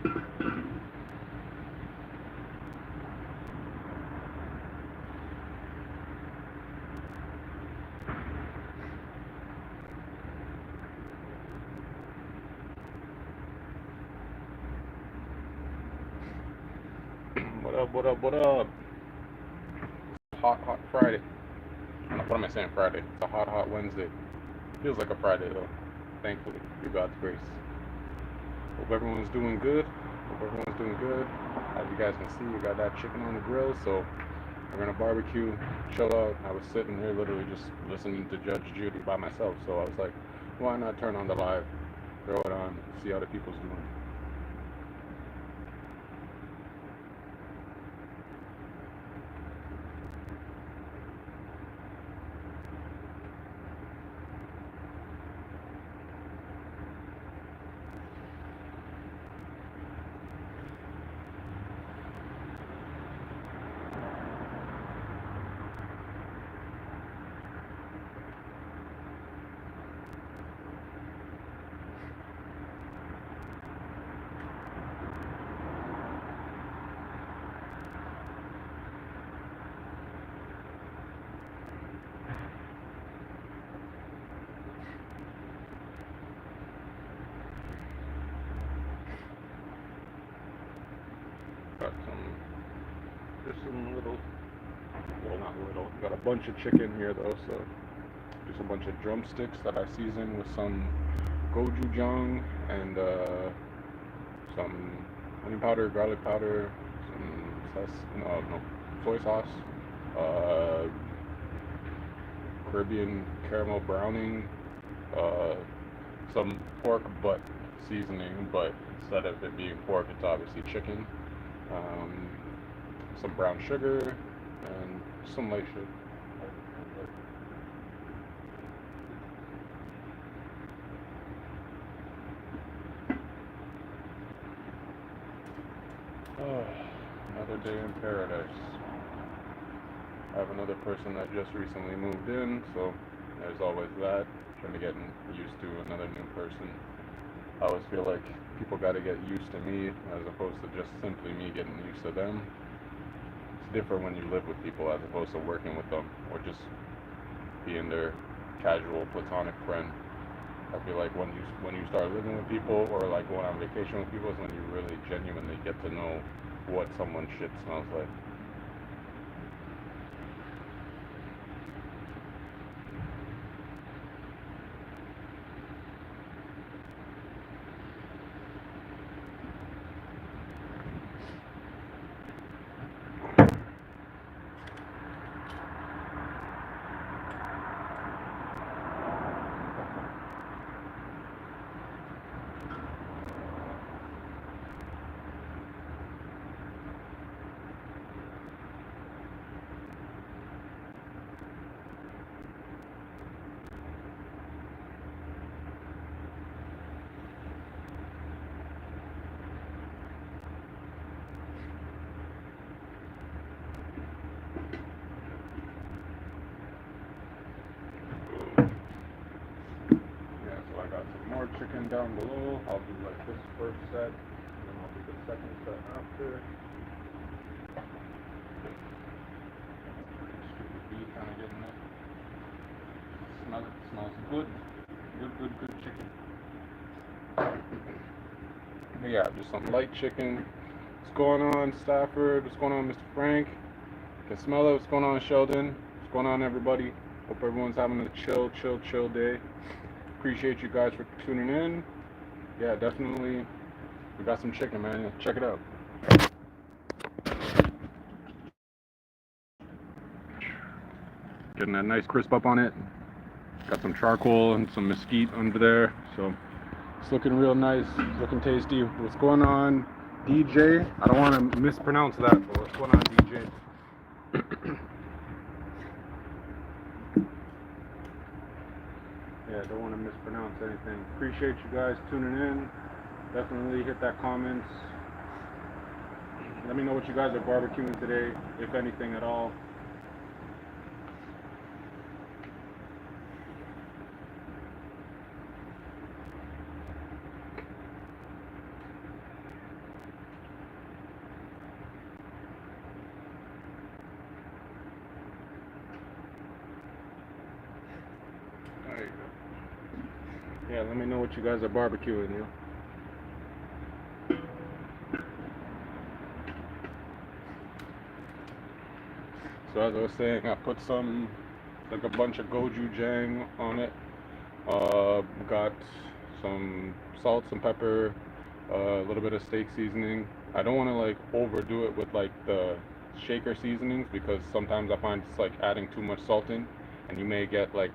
What up, what up, what up? Hot, hot Friday. What am I saying, Friday? It's a hot, hot Wednesday. Feels like a Friday, though. Thankfully, through God's grace. Hope everyone's doing good. As you guys can see, we got that chicken on the grill, so we're gonna barbecue, chill out. I was sitting here literally just listening to Judge Judy by myself, so I was like, why not turn on the live, throw it on, see how the people's doing. Got some little, well, not little, got a bunch of chicken here though, so just a bunch of drumsticks that I season with some gochujang and some onion powder, garlic powder, some soy sauce, uh, Caribbean caramel browning, uh, some pork butt seasoning, but instead of it being pork, it's obviously chicken. Um, some brown sugar and some light sugar. Oh, another day in paradise. I have another person that just recently moved in, so there's always that. Trying to get used to another new person. I always feel like people got to get used to me as opposed to just simply me getting used to them. It's different when you live with people as opposed to working with them or just being their casual platonic friend. I feel like when you start living with people or like going on vacation with people is when you really genuinely get to know what someone's shit smells like. More chicken down below. I'll do like this first set, and then I'll do the second set after. Stupid bee kind of getting it. Smell it. Smells good. Good chicken. But yeah, just some light chicken. What's going on, Stafford? What's going on, Mr. Frank? Can smell it. What's going on, Sheldon? What's going on, everybody? Hope everyone's having a chill day. Appreciate you guys for tuning in. Yeah, definitely. We got some chicken, man. Check it out. Getting that nice crisp up on it. Got some charcoal and some mesquite under there. So it's looking real nice. It's looking tasty. What's going on, DJ? I don't want to mispronounce that, but what's going on, DJ? Yeah, don't want to mispronounce anything. Appreciate you guys tuning in. Definitely hit that comments. Let me know what you guys are barbecuing today, if anything at all. Yeah, let me know what you guys are barbecuing, yo. So as I was saying, I put some, like a bunch of gochujang on it. Got some salt, some pepper, a little bit of steak seasoning. I don't want to like overdo it with like the shaker seasonings because sometimes I find it's like adding too much salt in, and you may get like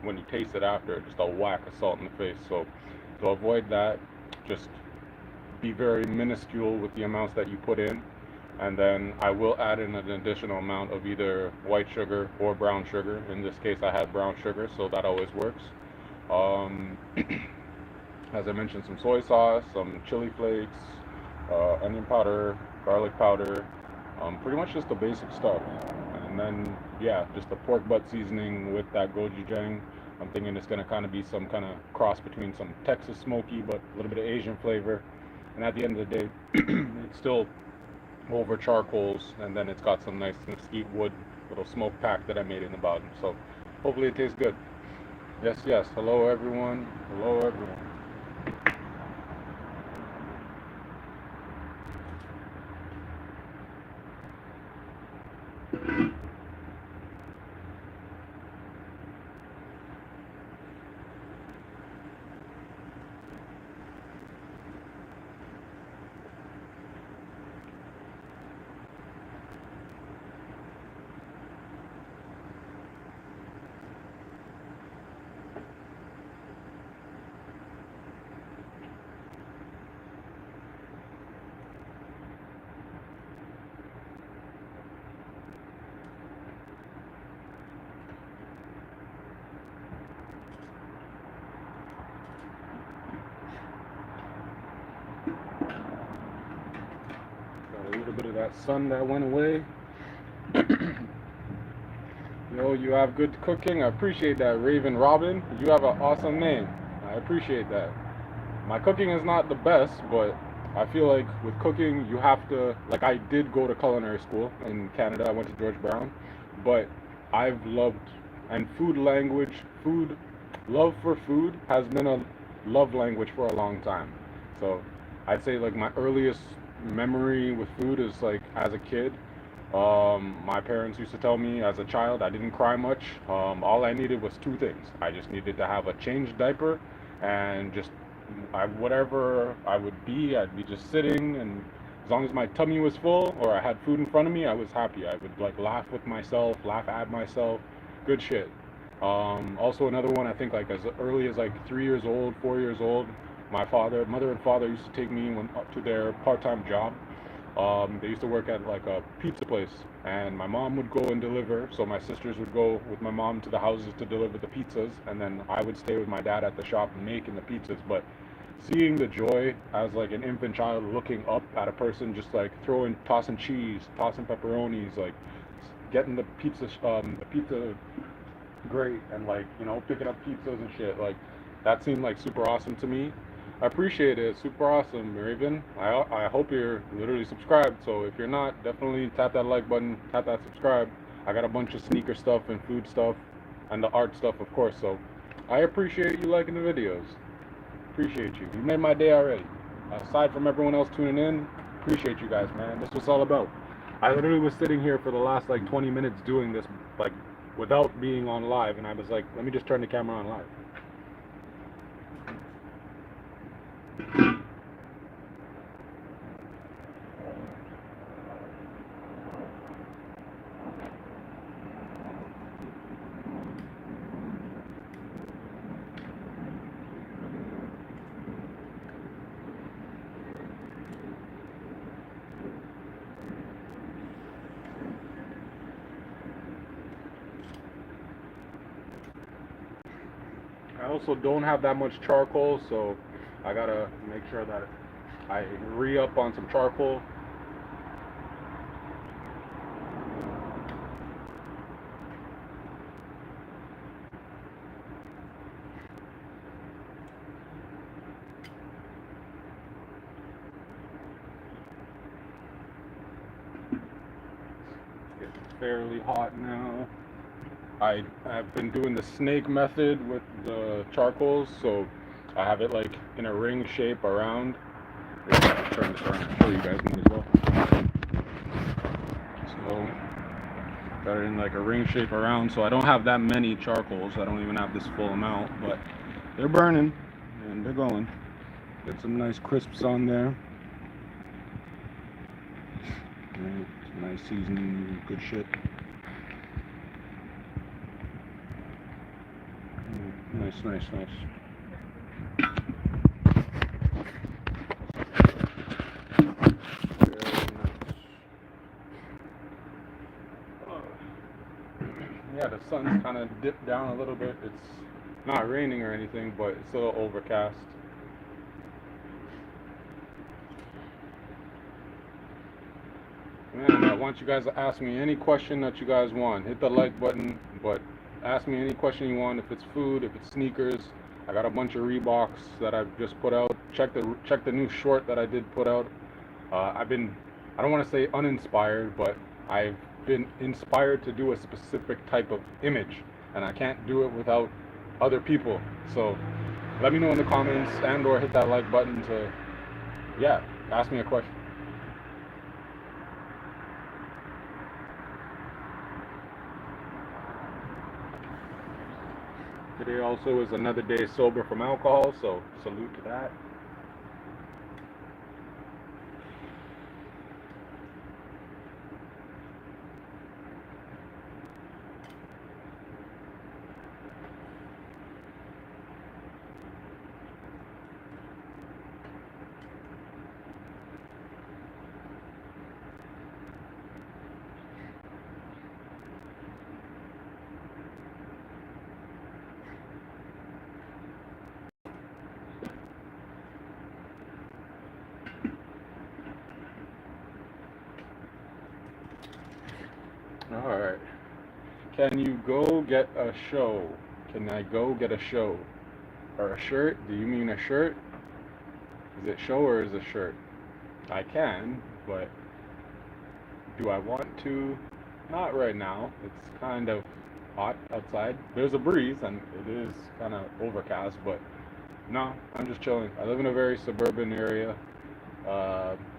when you taste it after just a whack of salt in the face. So to avoid that, just be very minuscule with the amounts that you put in, and then I will add in an additional amount of either white sugar or brown sugar. In this case, I had brown sugar, so that always works. Um, as I mentioned, some soy sauce, some chili flakes, onion powder, garlic powder, pretty much just the basic stuff. And then, yeah, just the pork butt seasoning with that gochujang. I'm thinking it's going to kind of be some kind of cross between some Texas smoky, but a little bit of Asian flavor. And at the end of the day, it's still over charcoals, and then it's got some nice mesquite wood little smoke pack that I made in the bottom. So hopefully it tastes good. Yes, yes. Hello, everyone. Hello, everyone. Got a little bit of that sun that went away. Yo, you have good cooking. I appreciate that, Raven Robin. You have an awesome name. I appreciate that. My cooking is not the best, but I feel like with cooking, you have to. Like, I did go to culinary school in Canada. I went to George Brown, but I've loved and love for food has been a love language for a long time. So I'd say like my earliest memory with food is like as a kid. My parents used to tell me as a child I didn't cry much. All I needed was two things. I just needed to have a changed diaper, and just whatever I would be, I'd be just sitting, and as long as my tummy was full or I had food in front of me, I was happy. I would like laugh with myself, laugh at myself. Good shit. Also another one, I think like as early as like 3 years old, 4 years old, mother and father used to take me up to their part-time job. They used to work at like a pizza place, and my mom would go and deliver. So my sisters would go with my mom to the houses to deliver the pizzas, and then I would stay with my dad at the shop making the pizzas. But seeing the joy as like an infant child looking up at a person just like tossing cheese, tossing pepperonis, like getting the pizza grate, and like picking up pizzas and shit, like that seemed like super awesome to me. I appreciate it. Super awesome, Raven. I hope you're literally subscribed. So if you're not, definitely tap that like button, tap that subscribe. I got a bunch of sneaker stuff and food stuff and the art stuff, of course. So I appreciate you liking the videos. Appreciate you. You made my day already. Aside from everyone else tuning in, appreciate you guys, man. This was all about. I literally was sitting here for the last like 20 minutes doing this, like without being on live, and I was like, let me just turn the camera on live. I also don't have that much charcoal, so I gotta make sure that I re-up on some charcoal. It's fairly hot now. I've been doing the snake method with the charcoals, so I have it like in a ring shape around. I'll turn this around and show you guys one as well. So got it in like a ring shape around, so I don't have that many charcoals. I don't even have this full amount, but they're burning and they're going. Get some nice crisps on there. Right, nice seasoning, good shit. Nice, nice, nice. Yeah, the sun's kind of dipped down a little bit. It's not raining or anything, but it's a little overcast. Man, I want you guys to ask me any question that you guys want. Hit the like button, but ask me any question you want. If it's food, if it's sneakers, I got a bunch of Reeboks that I've just put out. Check the new short that I did put out. I don't want to say uninspired, but I've been inspired to do a specific type of image, and I can't do it without other people. So let me know in the comments and/or hit that like button to, yeah, ask me a question. Today also is another day sober from alcohol, so salute to that. Alright. Can you go get a show? Can I go get a show? Or a shirt? Do you mean a shirt? Is it show or is it shirt? I can, but do I want to? Not right now. It's kind of hot outside. There's a breeze and it is kind of overcast, but no, I'm just chilling. I live in a very suburban area.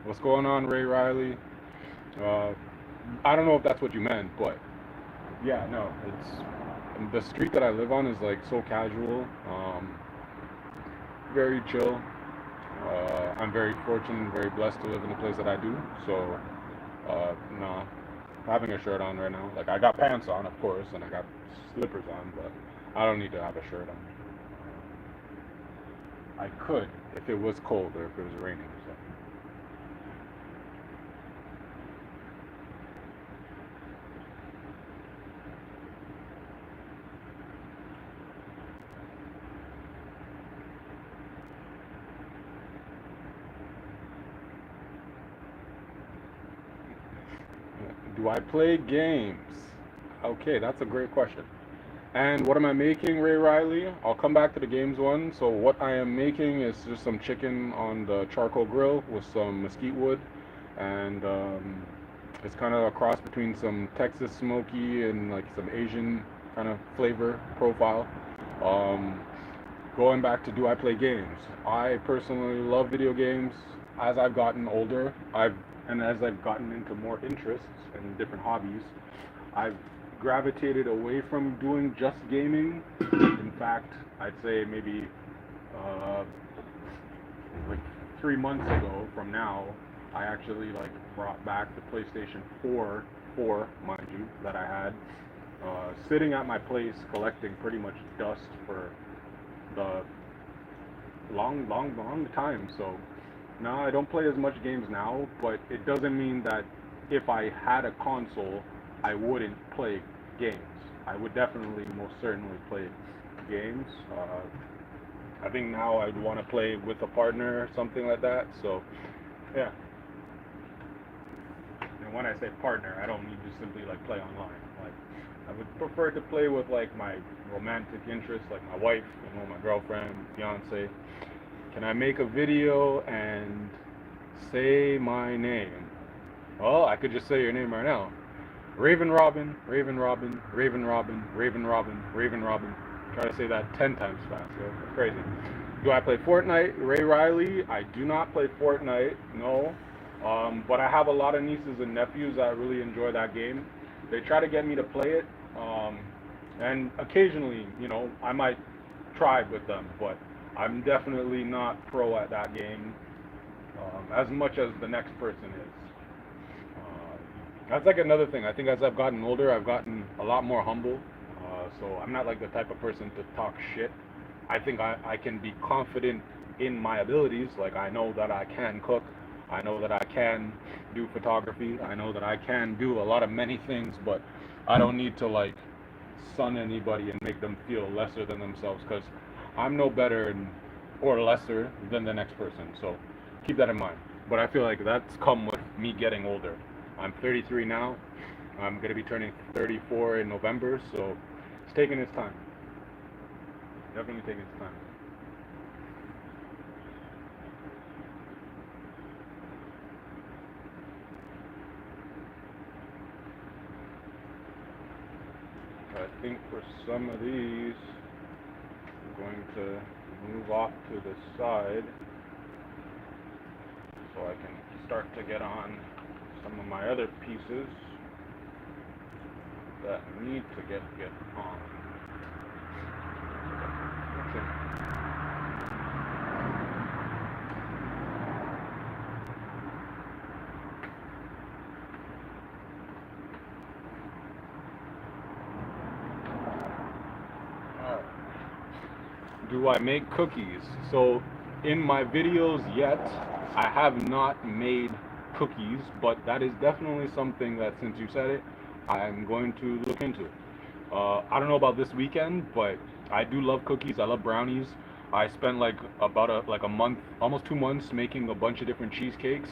What's going on, Ray Riley? I don't know if that's what you meant, but yeah, no, it's the street that I live on is like so casual, very chill. I'm very fortunate and very blessed to live in the place that I do. So, no, having a shirt on right now. Like I got pants on, of course, and I got slippers on, but I don't need to have a shirt on. I could if it was cold or if it was raining. So. Do I play games? Okay, that's a great question. And what am I making, Ray Riley? I'll come back to the games one. So what I am making is just some chicken on the charcoal grill with some mesquite wood, and it's kind of a cross between some Texas smoky and like some Asian kind of flavor profile. Um, Going back to do I play games? I personally love video games. As I've gotten older, as I've gotten into more interests and different hobbies, I've gravitated away from doing just gaming. In fact, I'd say maybe uh, like 3 months ago from now, I actually like brought back the PlayStation 4, mind you, that I had sitting at my place collecting pretty much dust for the long time. So now I don't play as much games now, but it doesn't mean that if I had a console, I wouldn't play games. I would definitely, most certainly play games. I think now I'd want to play with a partner or something like that. So, yeah. And when I say partner, I don't mean just simply like play online. Like, I would prefer to play with like my romantic interests, like my wife, my girlfriend, fiance. Can I make a video and say my name? Well, I could just say your name right now. Raven Robin, Raven Robin, Raven Robin, Raven Robin, Raven Robin. Try to say that 10 times fast. Yeah? Crazy. Do I play Fortnite? Ray Riley? I do not play Fortnite, no. But I have a lot of nieces and nephews that really enjoy that game. They try to get me to play it, um, and occasionally, I might try with them, but I'm definitely not pro at that game as much as the next person is. That's like another thing. I think as I've gotten older, I've gotten a lot more humble. So I'm not like the type of person to talk shit. I think I can be confident in my abilities. Like I know that I can cook. I know that I can do photography. I know that I can do a lot of many things, but I don't need to like sun anybody and make them feel lesser than themselves because I'm no better or lesser than the next person. So keep that in mind. But I feel like that's come with me getting older. I'm 33 now. I'm going to be turning 34 in November, so it's taking its time. Definitely taking its time. I think for some of these, I'm going to move off to the side so I can start to get on some of my other pieces that need to get on. Okay. Do I make cookies? So in my videos yet, I have not made cookies, but that is definitely something that since you said it, I'm going to look into. I don't know about this weekend, but I do love cookies. I love brownies. I spent like about a month, almost 2 months, making a bunch of different cheesecakes.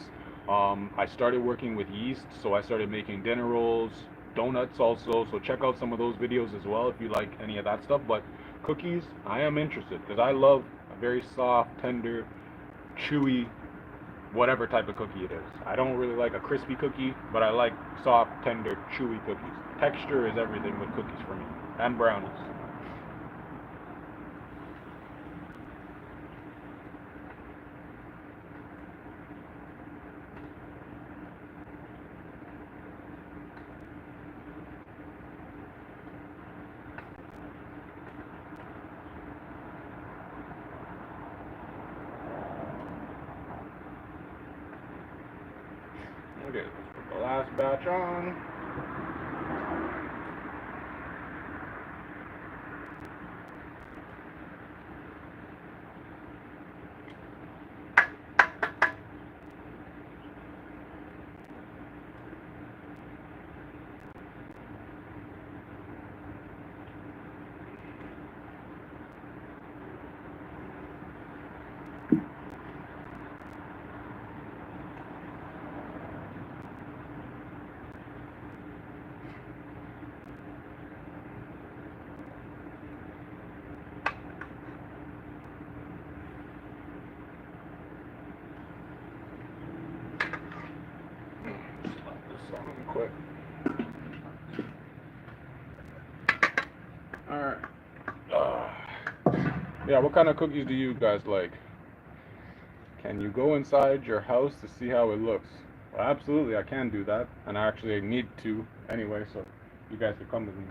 I started working with yeast, so I started making dinner rolls, donuts also. So check out some of those videos as well if you like any of that stuff. But cookies, I am interested because I love a very soft, tender, chewy, whatever type of cookie it is. I don't really like a crispy cookie, but I like soft, tender, chewy cookies. Texture is everything with cookies for me, and brownies. Okay, let's put the last batch on. Slap this on quick. Alright. Yeah, what kind of cookies do you guys like? Can you go inside your house to see how it looks? Well, absolutely, I can do that, and I actually need to anyway, so you guys can come with me.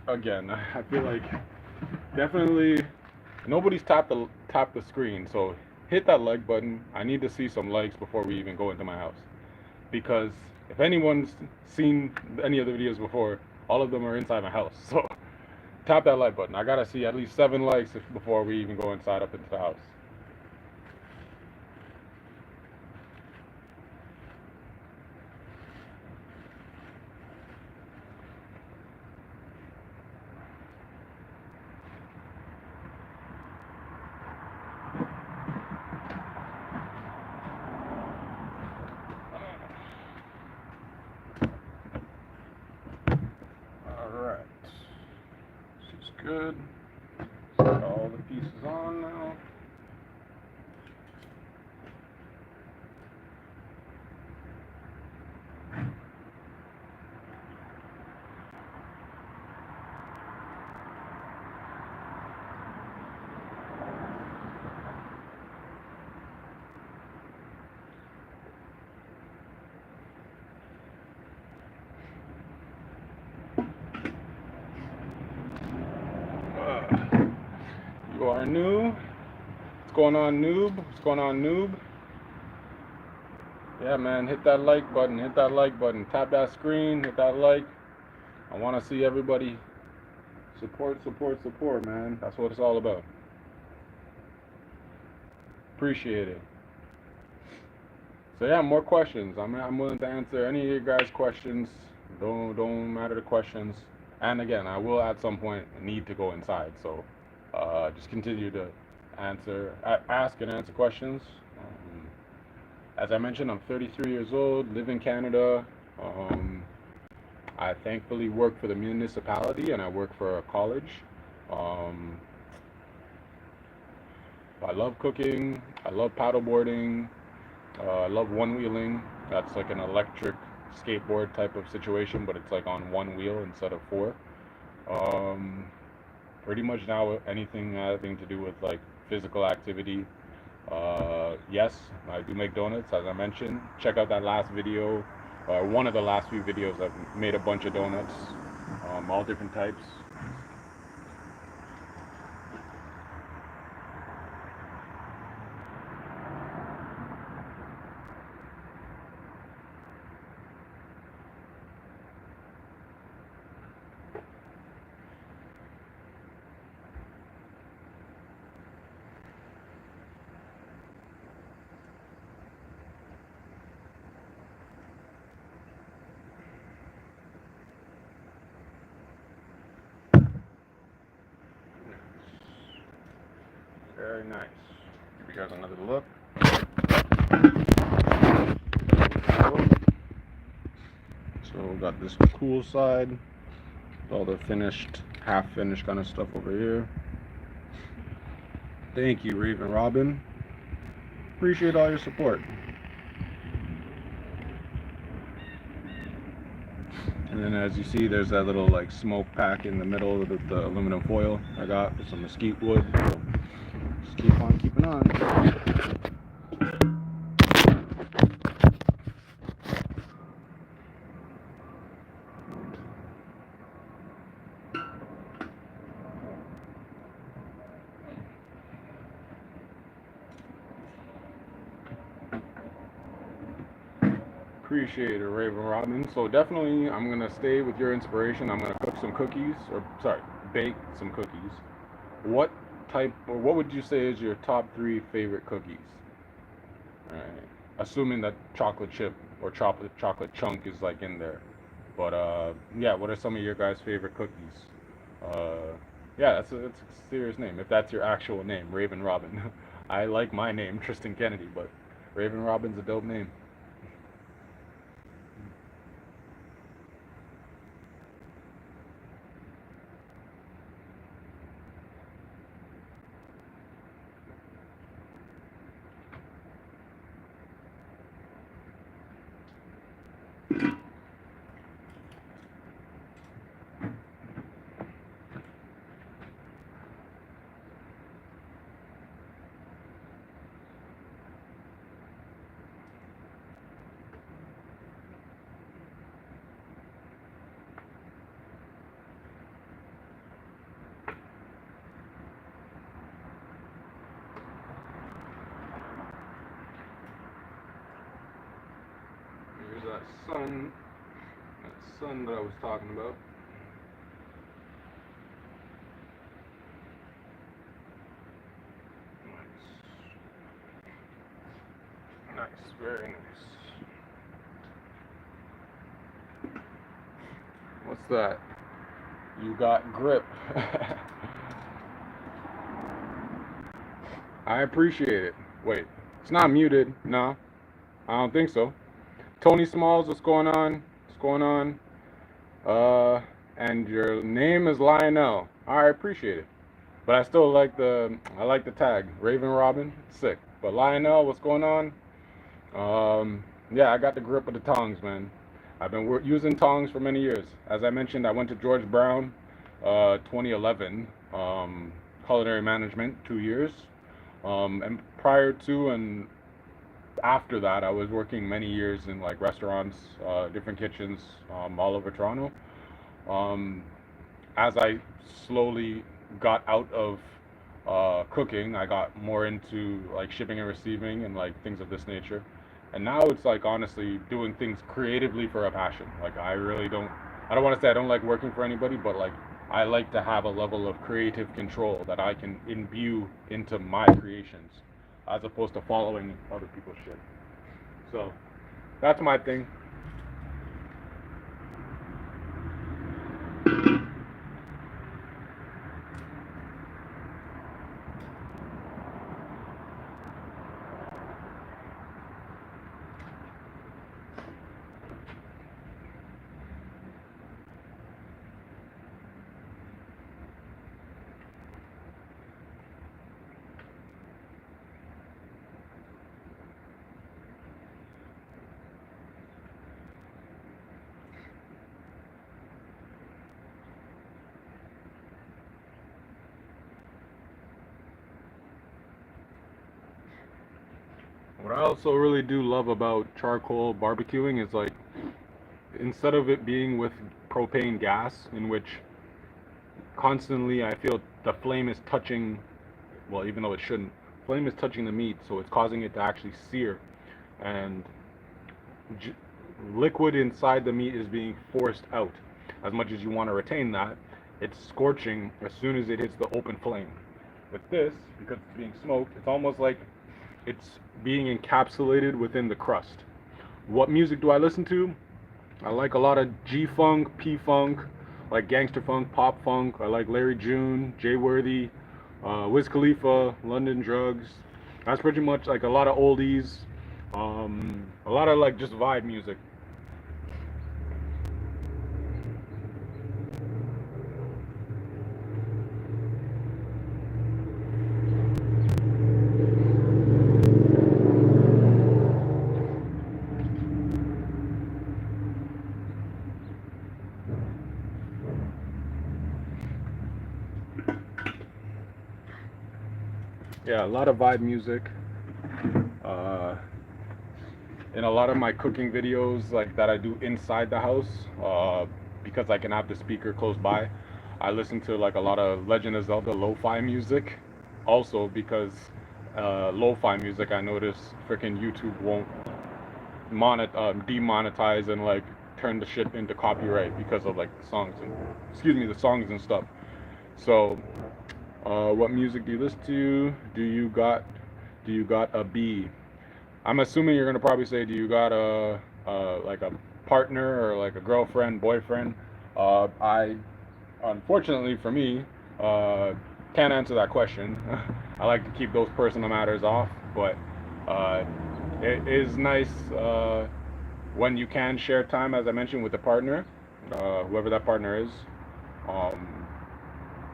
Again, I feel like definitely nobody's tapped the screen, so hit that like button. I need to see some likes before we even go into my house, because if anyone's seen any of the videos before, all of them are inside my house. So tap that like button. I gotta see at least 7 likes before we even go inside up into the house. Alright. This is good. Got all the pieces on now. You are new. What's going on, noob? What's going on, noob? Yeah, man, hit that like button. Hit that like button. Tap that screen. Hit that like. I want to see everybody support, support, support, man. That's what it's all about. Appreciate it. So yeah, more questions. I'm willing to answer any of your guys' questions. Don't matter the questions. And again, I will at some point need to go inside. So just continue to ask and answer questions. As I mentioned, I'm 33 years old, live in Canada. I thankfully work for the municipality and I work for a college. Um, I love cooking. I love paddleboarding. I love one wheeling. That's like an electric skateboard type of situation, but it's like on one wheel instead of four. Um, Pretty much now anything having to do with like physical activity. Yes, I do make donuts, as I mentioned. Check out that last video, one of the last few videos. I've made a bunch of donuts, all different types. Very nice. Give you guys another look. So we got this cool side, all the finished, half finished kind of stuff over here. Thank you, Raven Robin. Appreciate all your support. And then as you see, there's that little like smoke pack in the middle of the aluminum foil I got with some mesquite wood. So just keep on keeping on. Appreciate it, Raven Robin. So definitely, I'm gonna stay with your inspiration. I'm gonna cook some cookies, or sorry, bake some cookies. What type, or what would you say is your top 3 favorite cookies? Right. Assuming that chocolate chip or chocolate chunk is like in there. But yeah, what are some of your guys' favorite cookies? Yeah, that's a serious name. If that's your actual name, Raven Robin. I like my name, Tristan Kennedy, but Raven Robin's a dope name. Here's that sun that I was talking about. Nice. Nice, very nice. What's that? You got grip. I appreciate it. Wait, it's not muted. No, I don't think so. Tony Smalls, what's going on? What's going on? And your name is Lionel. I appreciate it. But I like the tag. Raven Robin, sick. But Lionel, what's going on? Yeah, I got the grip of the tongs, man. I've been using tongs for many years. As I mentioned, I went to George Brown, 2011, culinary management, 2 years. And prior to and after that, I was working many years in like restaurants, different kitchens, all over Toronto. Um, as I slowly got out of cooking. I got more into like shipping and receiving and like things of this nature. And now it's like honestly doing things creatively for a passion. Like I don't want to say I don't like working for anybody, but like I like to have a level of creative control that I can imbue into my creations as opposed to following other people's shit. So that's my thing. What I also really do love about charcoal barbecuing is like instead of it being with propane gas, in which constantly I feel the flame is touching, well, even though it shouldn't, flame is touching the meat, so it's causing it to actually sear, and j- liquid inside the meat is being forced out. As much as you want to retain that, it's scorching as soon as it hits the open flame. With this, because it's being smoked, it's almost like it's being encapsulated within the crust. What music do I listen to? I like a lot of G Funk, P Funk, like gangster funk, pop funk. I like Larry June, Jay Worthy, Wiz Khalifa, London Drugs. That's pretty much like a lot of oldies, a lot of like just vibe music. Yeah, a lot of vibe music. Uh, in a lot of my cooking videos, like that I do inside the house, because I can have the speaker close by, I listen to like a lot of Legend of Zelda lo-fi music. Also, because lo-fi music, I notice freaking YouTube won't demonetize and like turn the shit into copyright because of like the songs and the songs and stuff. So, what music do you listen to? Do you got a B? I'm assuming you're gonna probably say, do you got like a partner or like a girlfriend, boyfriend? I unfortunately for me can't answer that question. I like to keep those personal matters off, but uh, it is nice when you can share time, as I mentioned, with the partner, whoever that partner is. Um,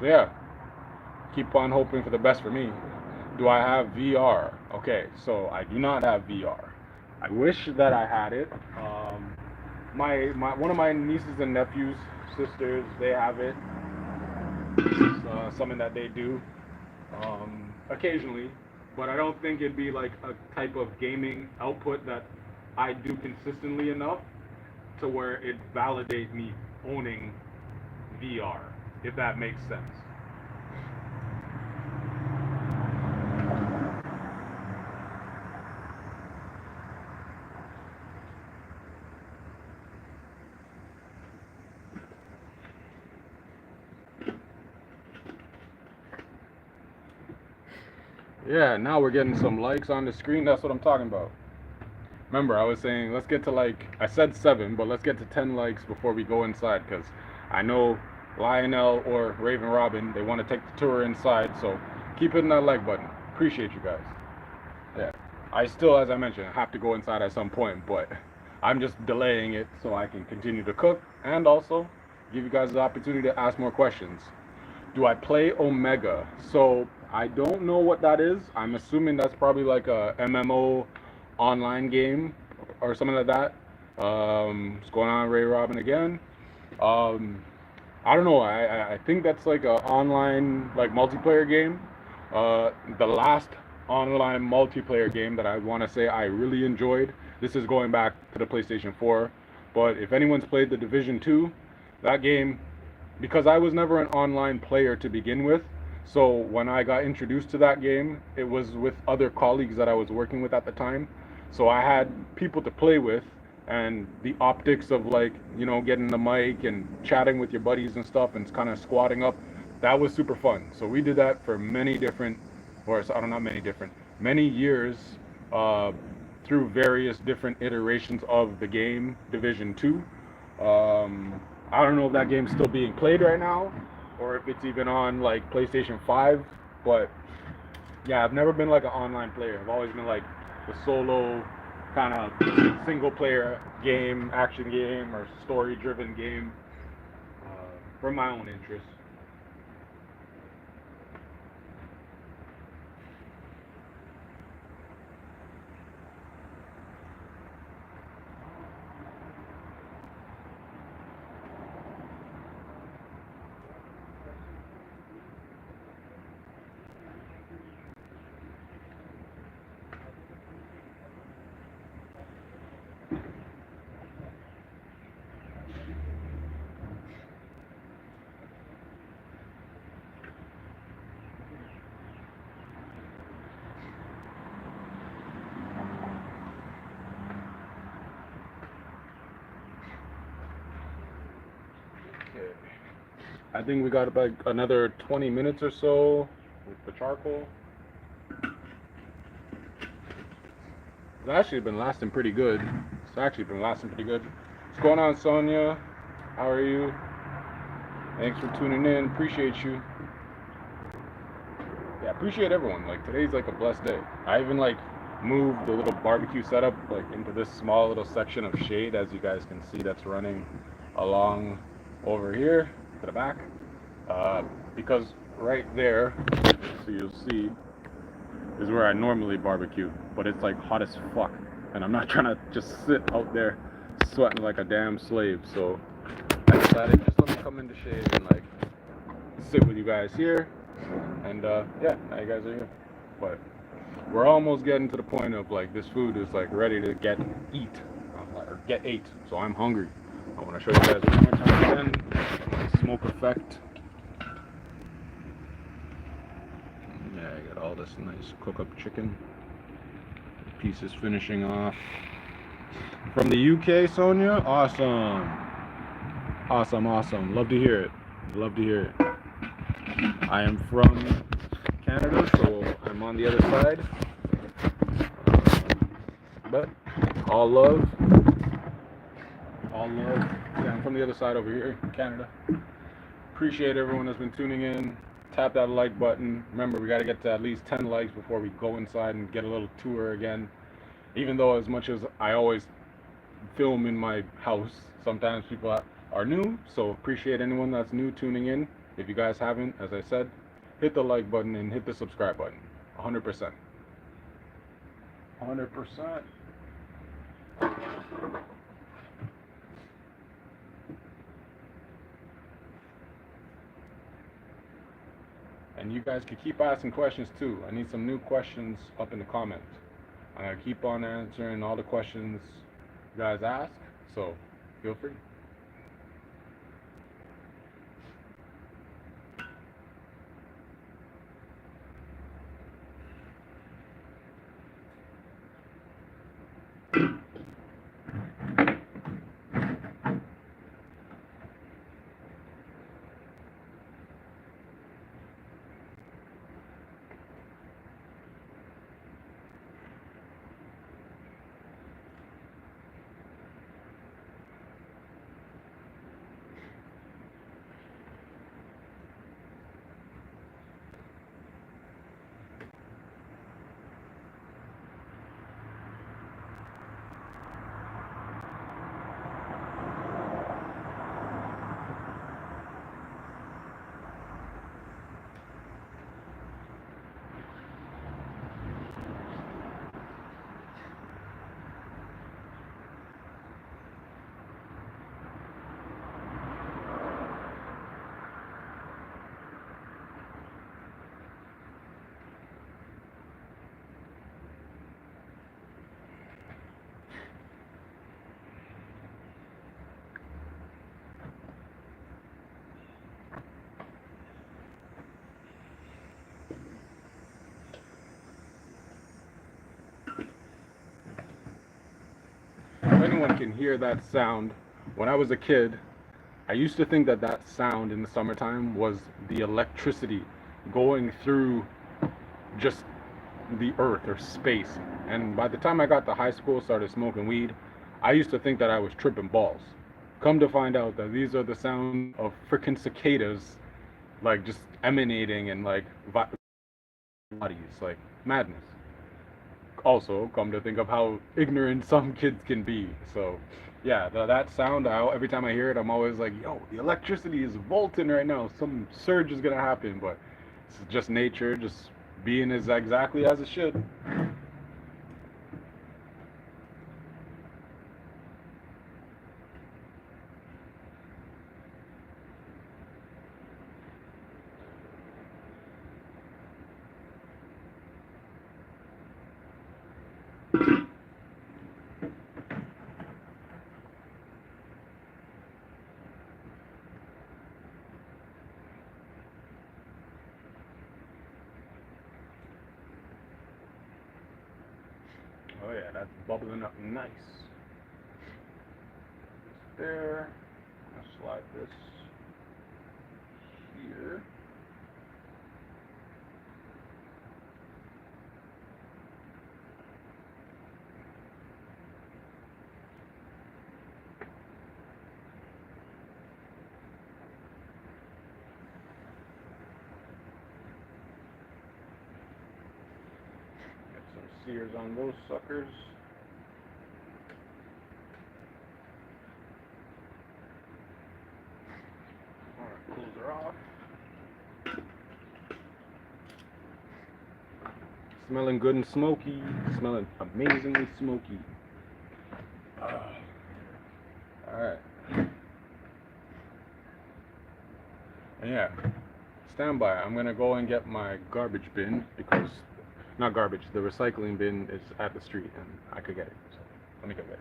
so yeah, keep on hoping for the best for me. Do I have VR? Okay, so I do not have VR. I wish that I had it. My one of my nieces and nephews, sisters, they have it. It's something that they do occasionally, but I don't think it'd be like a type of gaming output that I do consistently enough to where it validates me owning VR, if that makes sense. Yeah, now we're getting some likes on the screen. That's what I'm talking about. Remember, I was saying let's get to like I said 7, but let's get to 10 likes before we go inside because I know Lionel or Raven Robin they want to take the tour inside. So keep hitting that like button. Appreciate you guys. Yeah, I still, as I mentioned, have to go inside at some point, but I'm just delaying it so I can continue to cook and also give you guys the opportunity to ask more questions. Do I play Omega? So I don't know what that is. I'm assuming that's probably like a MMO online game or something like that. What's going on, Ray Robin again? Um, I don't know. I think that's like a online like multiplayer game. The last online multiplayer game that I want to say I really enjoyed. This is going back to the PlayStation 4, but if anyone's played the Division 2, that game because I was never an online player to begin with. So when I got introduced to that game, it was with other colleagues that I was working with at the time. So I had people to play with, and the optics of, like, getting the mic and chatting with your buddies and stuff and kind of squatting up, that was super fun. So we did that for many different, or I don't know, many different, many years, uh, through various different iterations of the game Division Two. I don't know if that game's still being played right now, or if it's even on like PlayStation 5. But yeah, I've never been like an online player. I've always been like the solo kind of single player game, action game, or story driven game, for my own interests. Okay. I think we got about another 20 minutes or so with the charcoal. It's actually been lasting pretty good. What's going on, Sonia? How are you? Thanks for tuning in. Appreciate you. Yeah, appreciate everyone. Like, today's like a blessed day. I even like moved the little barbecue setup like into this small little section of shade, as you guys can see, that's running along over here to the back. Because right there, so you'll see, is where I normally barbecue, but it's like hot as fuck, and I'm not trying to just sit out there sweating like a damn slave. So I decided, just let me come into shade and like sit with you guys here, and yeah, now you guys are here. But we're almost getting to the point of like this food is like ready to eat, or get ate. So I'm hungry. I want to show you guys one more time again. Smoke effect. Yeah, I got all this nice cook up chicken. Pieces finishing off. From the UK, Sonia? Awesome. Awesome, awesome. Love to hear it. Love to hear it. I am from Canada, so I'm on the other side. But all love. All love. Yeah, I'm from the other side over here in Canada. Appreciate everyone that's been tuning in. Tap that like button. Remember, we got to get to at least 10 likes before we go inside and get a little tour again. Even though, as much as I always film in my house, sometimes people are new. So appreciate anyone that's new tuning in. If you guys haven't, as I said, hit the like button and hit the subscribe button. 100%. 100%. And you guys can keep asking questions too. I need some new questions up in the comments. I keep on answering all the questions you guys ask, so feel free. anyone can hear that sound. When I was a kid, I used to think that that sound in the summertime was the electricity going through just the earth or space. And by the time I got to high school, started smoking weed, I used to think that I was tripping balls. Come to find out that these are the sounds of freaking cicadas, like just emanating and like bodies, like madness. Also, come to think of how ignorant some kids can be. So, yeah, that sound, every time I hear it, I'm always like, yo, the electricity is volting right now. Some surge is gonna happen, but it's just nature, just being as exactly as it should. Oh yeah, that's bubbling up nice. There. I'll slide this here. Get some sears on those suckers. Alright, close her off. Smelling good and smoky. Smelling amazingly smoky. Alright. And yeah, stand by. I'm gonna go and get my garbage bin because, not garbage, the recycling bin is at the street and I could get it. So let me go get it.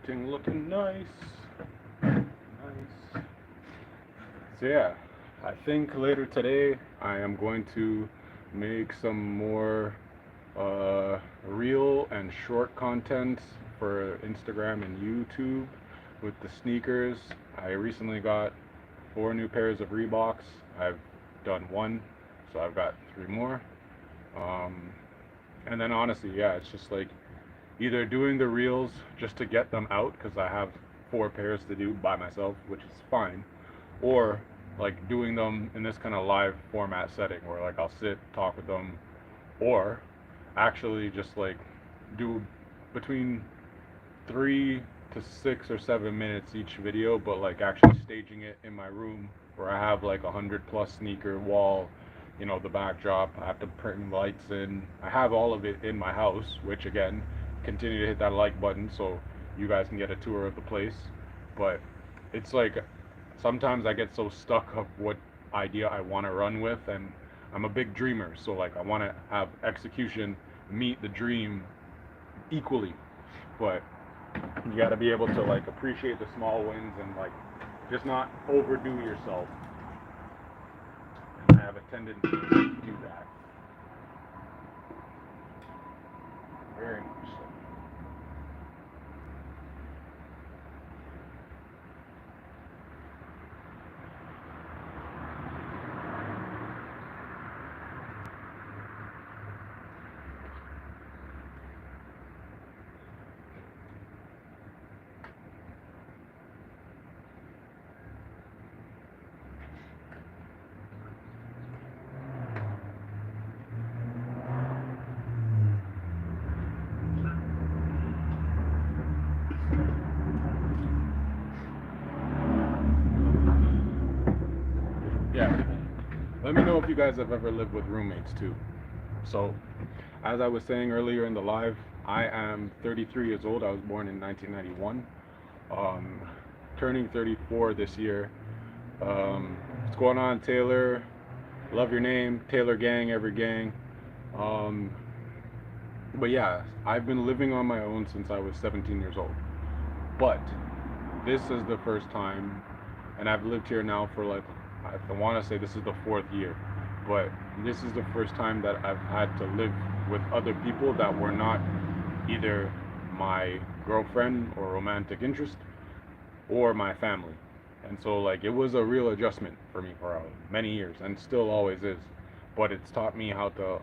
Everything looking nice. Nice. So yeah, I think later today I am going to make some more real and short content for Instagram and YouTube with the sneakers. I recently got 4 new pairs of Reeboks. I've done one, so I've got 3 more. Um, and then honestly, yeah, it's just like either doing the reels just to get them out because I have 4 pairs to do by myself, which is fine, or like doing them in this kind of live format setting where like I'll sit, talk with them, or actually just like do between 3 to 6 or 7 minutes each video, but like actually staging it in my room where I have like 100+ sneaker wall, the backdrop. I have to bring lights in. I have all of it in my house, which again, continue to hit that like button so you guys can get a tour of the place. But it's like sometimes I get so stuck of what idea I want to run with, and I'm a big dreamer, so like I want to have execution meet the dream equally. But you got to be able to like appreciate the small wins and like just not overdo yourself. And I have a tendency to do that. Very much so. yeah. Let me know if you guys have ever lived with roommates too. So, as I was saying earlier in the live, I am 33 years old. I was born in 1991. Um, Turning 34 this year. What's going on, Taylor? Love your name, Taylor Gang, every gang. Um, but yeah, I've been living on my own since I was 17 years old. But this is the first time, and I've lived here now for like, I want to say this is the fourth year, but this is the first time that I've had to live with other people that were not either my girlfriend or romantic interest or my family. And so, like, it was a real adjustment for me for many years, and still always is. But it's taught me how to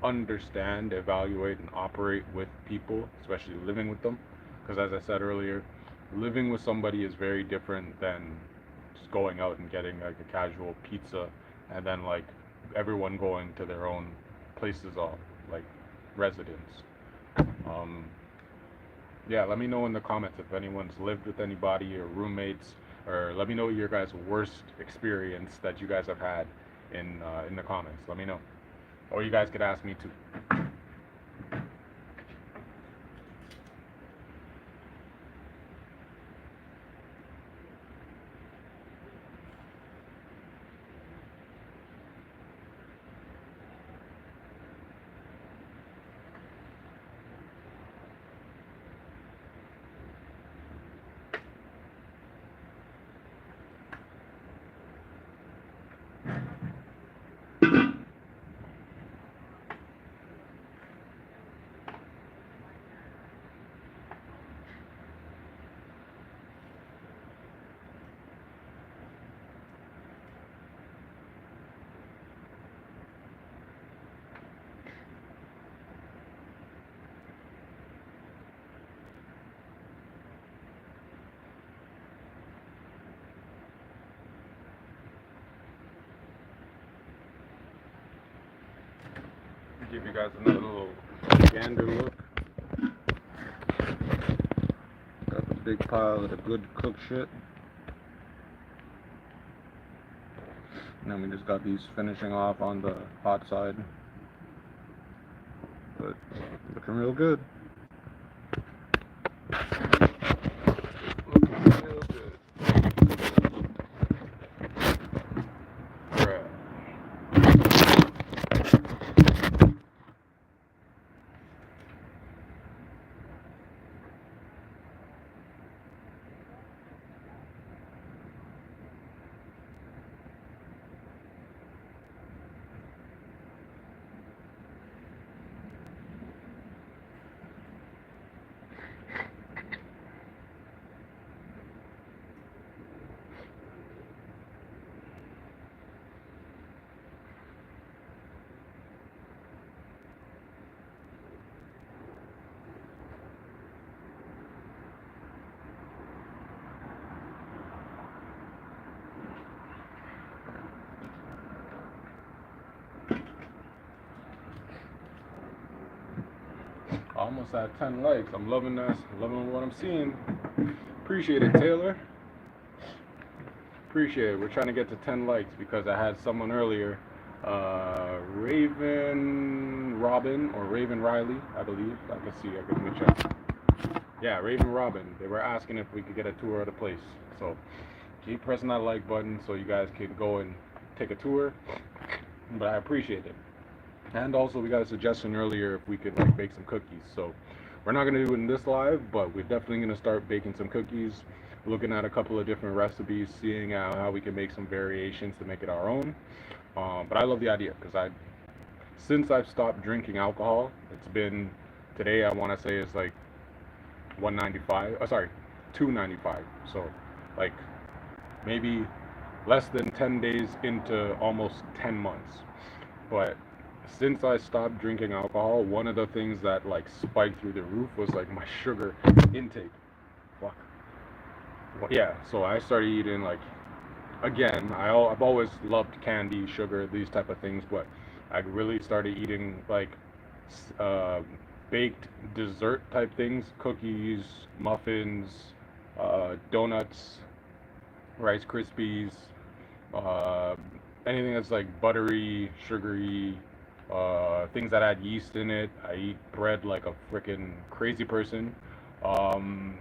understand, evaluate, and operate with people, especially living with them. Because as I said earlier, living with somebody is very different than just going out and getting like a casual pizza and then like everyone going to their own places of like residence. Um, yeah, let me know in the comments if anyone's lived with anybody or roommates, or let me know your guys' worst experience that you guys have had in the comments. Let me know. Or you guys could ask me too. Give you guys another little gander look. Got the big pile of the good cooked shit. And then we just got these finishing off on the hot side. But looking real good. Looking real good. Right. Almost at 10 likes. I'm loving this. Loving what I'm seeing. Appreciate it, Taylor. Appreciate it. We're trying to get to 10 likes because I had someone earlier, Raven Robin or Raven Riley, I believe. I can see. I can check. Yeah, Raven Robin. They were asking if we could get a tour of the place. So keep pressing that like button so you guys can go and take a tour. But I appreciate it. And also, we got a suggestion earlier if we could like bake some cookies. So we're not gonna do it in this live, but we're definitely gonna start baking some cookies. Looking at a couple of different recipes, seeing how we can make some variations to make it our own. But I love the idea because since I've stopped drinking alcohol, it's been today. I want to say it's like 195. Oh, sorry, 295. So like maybe less than 10 days into almost 10 months. But since I stopped drinking alcohol, one of the things that like spiked through the roof was like my sugar intake. Fuck. Well, yeah, so I started eating like again. I've always loved candy, sugar, these type of things, but I really started eating like uh, baked dessert type things, cookies, muffins, donuts, Rice Krispies, Uh, Anything that's like buttery, sugary, things that add yeast in it. I eat bread like a freaking crazy person. Um,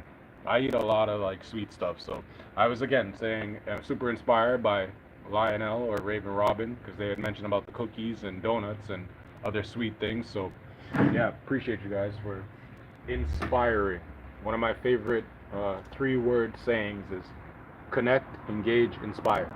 I eat a lot of like sweet stuff. So I was again saying super inspired by Lionel or Raven Robin because they had mentioned about the cookies and donuts and other sweet things. So yeah, appreciate you guys for inspiring. One of my favorite three-word sayings is connect, engage, inspire.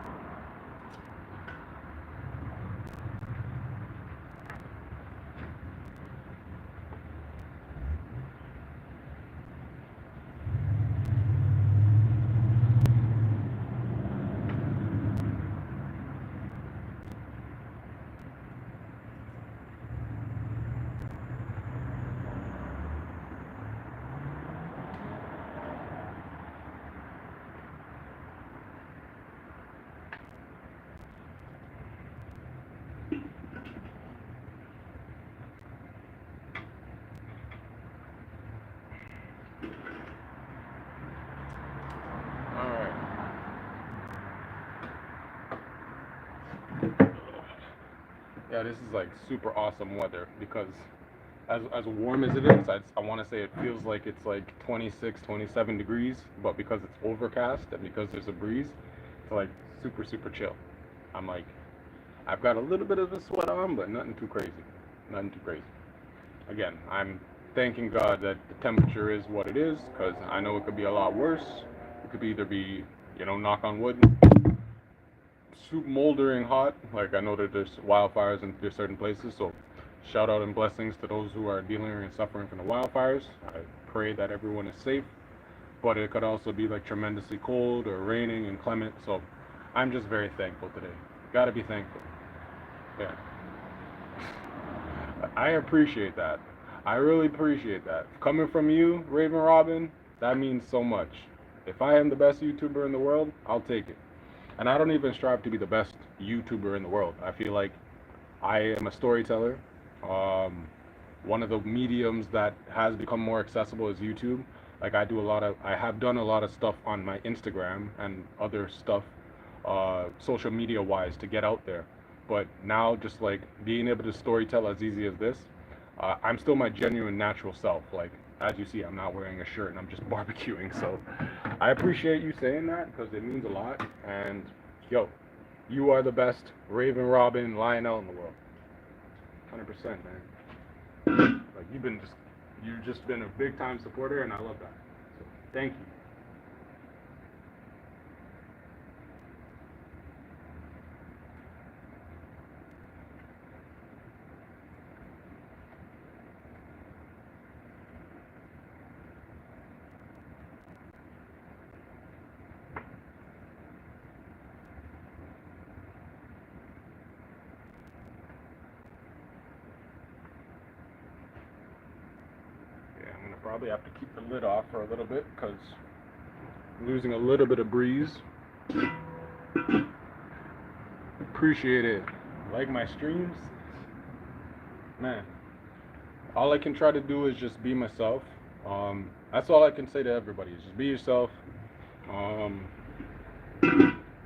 All right. Yeah, this is like super awesome weather because as warm as it is, I want to say it feels like it's like 26, 27 degrees, but because it's overcast and because there's a breeze, it's like super, super chill. I'm like, I've got a little bit of the sweat on, but nothing too crazy. Nothing too crazy. Again, I'm thanking God that the temperature is what it is because I know it could be a lot worse. It could either be, knock on wood, soup moldering hot. Like I know that there's wildfires in there's certain places, so shout out and blessings to those who are dealing and suffering from the wildfires. I pray that everyone is safe, but it could also be like tremendously cold or raining and clement. So I'm just very thankful today. Gotta be thankful. Yeah, I appreciate that. I really appreciate that. Coming from you, Raven Robin, that means so much. If I am the best YouTuber in the world, I'll take it. And I don't even strive to be the best YouTuber in the world. I feel like I am a storyteller. Um, One of the mediums that has become more accessible is YouTube. Like I have done a lot of stuff on my Instagram and other stuff, social media wise, to get out there. But now, just like being able to storytell as easy as this, I'm still my genuine natural self. Like as you see, I'm not wearing a shirt and I'm just barbecuing. So I appreciate you saying that because it means a lot. And yo, you are the best Raven Robin Lionel in the world. 100%, man. Like you've just been a big time supporter, and I love that. So thank you. Yeah, I'm gonna probably have to keep the lid off for a little bit because I'm losing a little bit of breeze. Appreciate it. Like my streams, man. All I can try to do is just be myself. That's all I can say to everybody is just be yourself. Um,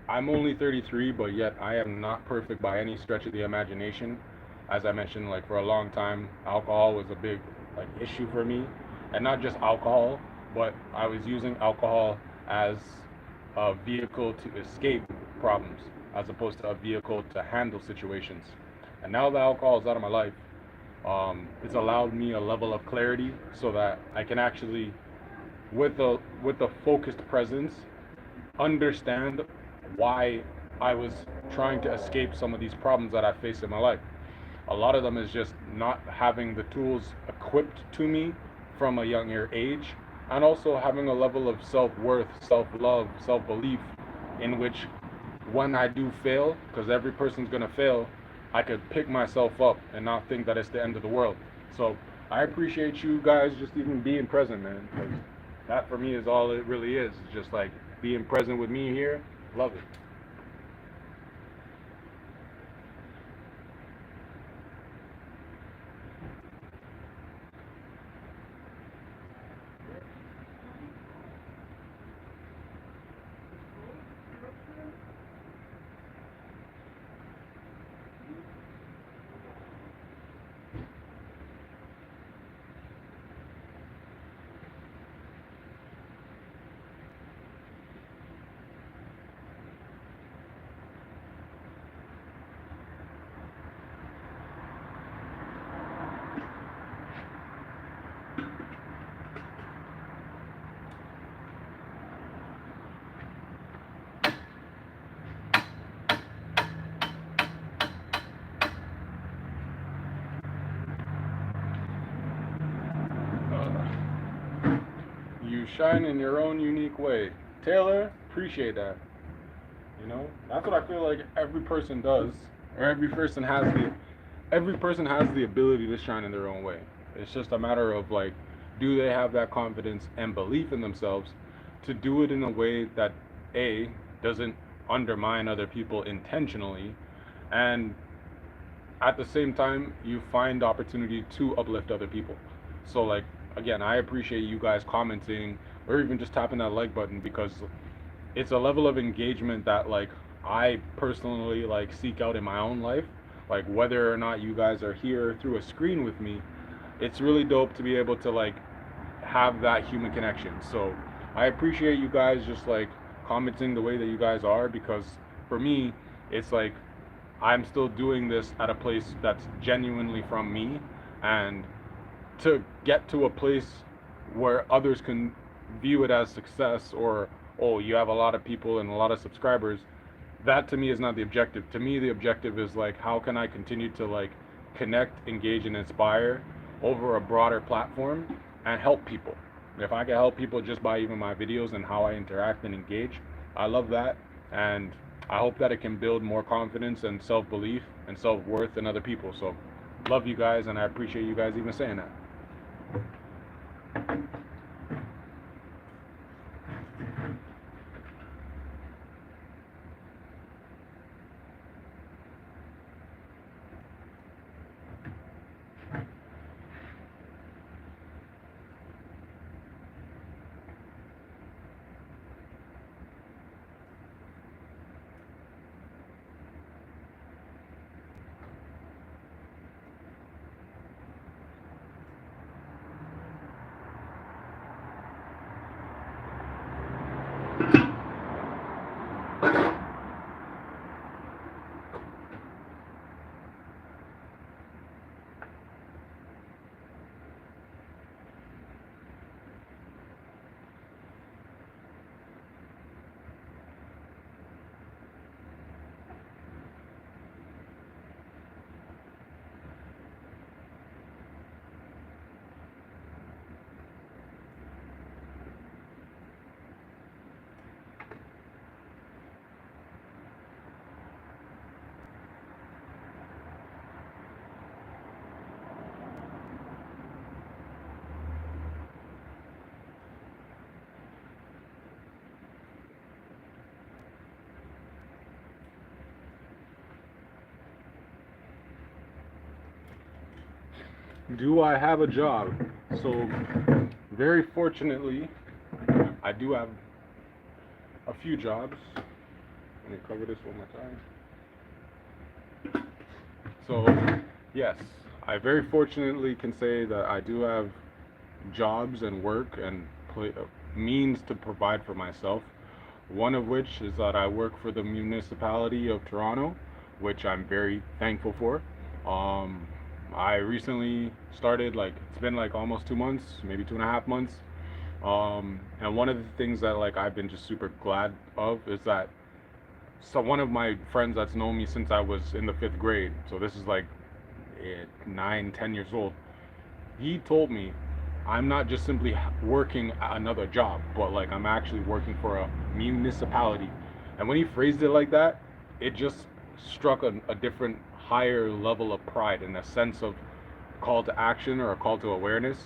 I'm only 33, but yet I am not perfect by any stretch of the imagination. As I mentioned, like for a long time, alcohol was a big like issue for me, and not just alcohol, but I was using alcohol as a vehicle to escape problems, as opposed to a vehicle to handle situations. And now that alcohol is out of my life, it's allowed me a level of clarity so that I can actually, with a focused presence, understand why I was trying to escape some of these problems that I face in my life. A lot of them is just not having the tools equipped to me from a younger age, and also having a level of self-worth, self-love, self-belief in which when I do fail, because every person's gonna fail, I could pick myself up and not think that it's the end of the world. So I appreciate you guys just even being present, man, because that for me is all it really is. It's just like being present with me here. Love it. shine in your own unique way. Taylor, appreciate that. You know, that's what I feel like every person does, or every person has the ability to shine in their own way. It's just a matter of like, do they have that confidence and belief in themselves to do it in a way that a doesn't undermine other people intentionally, and at the same time you find opportunity to uplift other people. So like, again, I appreciate you guys commenting or even just tapping that like button, because it's a level of engagement that like I personally like seek out in my own life. Like whether or not you guys are here through a screen with me, it's really dope to be able to like have that human connection. So I appreciate you guys just like commenting the way that you guys are, because for me it's like I'm still doing this at a place that's genuinely from me, and to get to a place where others can view it as success, or oh, you have a lot of people and a lot of subscribers, that to me is not the objective. To me the objective is like, how can I continue to like connect, engage, and inspire over a broader platform and help people. If I can help people just by even my videos and how I interact and engage, I love that. And I hope that it can build more confidence and self-belief and self-worth in other people. So love you guys, and I appreciate you guys even saying that. Do I have a job? So, very fortunately, I do have a few jobs. Let me cover this one more time. So, yes, I very fortunately can say that I do have jobs and work and means to provide for myself. One of which is that I work for the municipality of Toronto, which I'm very thankful for. Um, I recently started, like, it's been like almost 2 months, maybe 2.5 months. And one of the things that like I've been just super glad of is that, so one of my friends that's known me since I was in the 5th grade, so this is like 9, 10 years old, he told me I'm not just simply working another job, but like I'm actually working for a municipality. And when he phrased it like that, it just struck a different, higher level of pride and a sense of call to action or a call to awareness.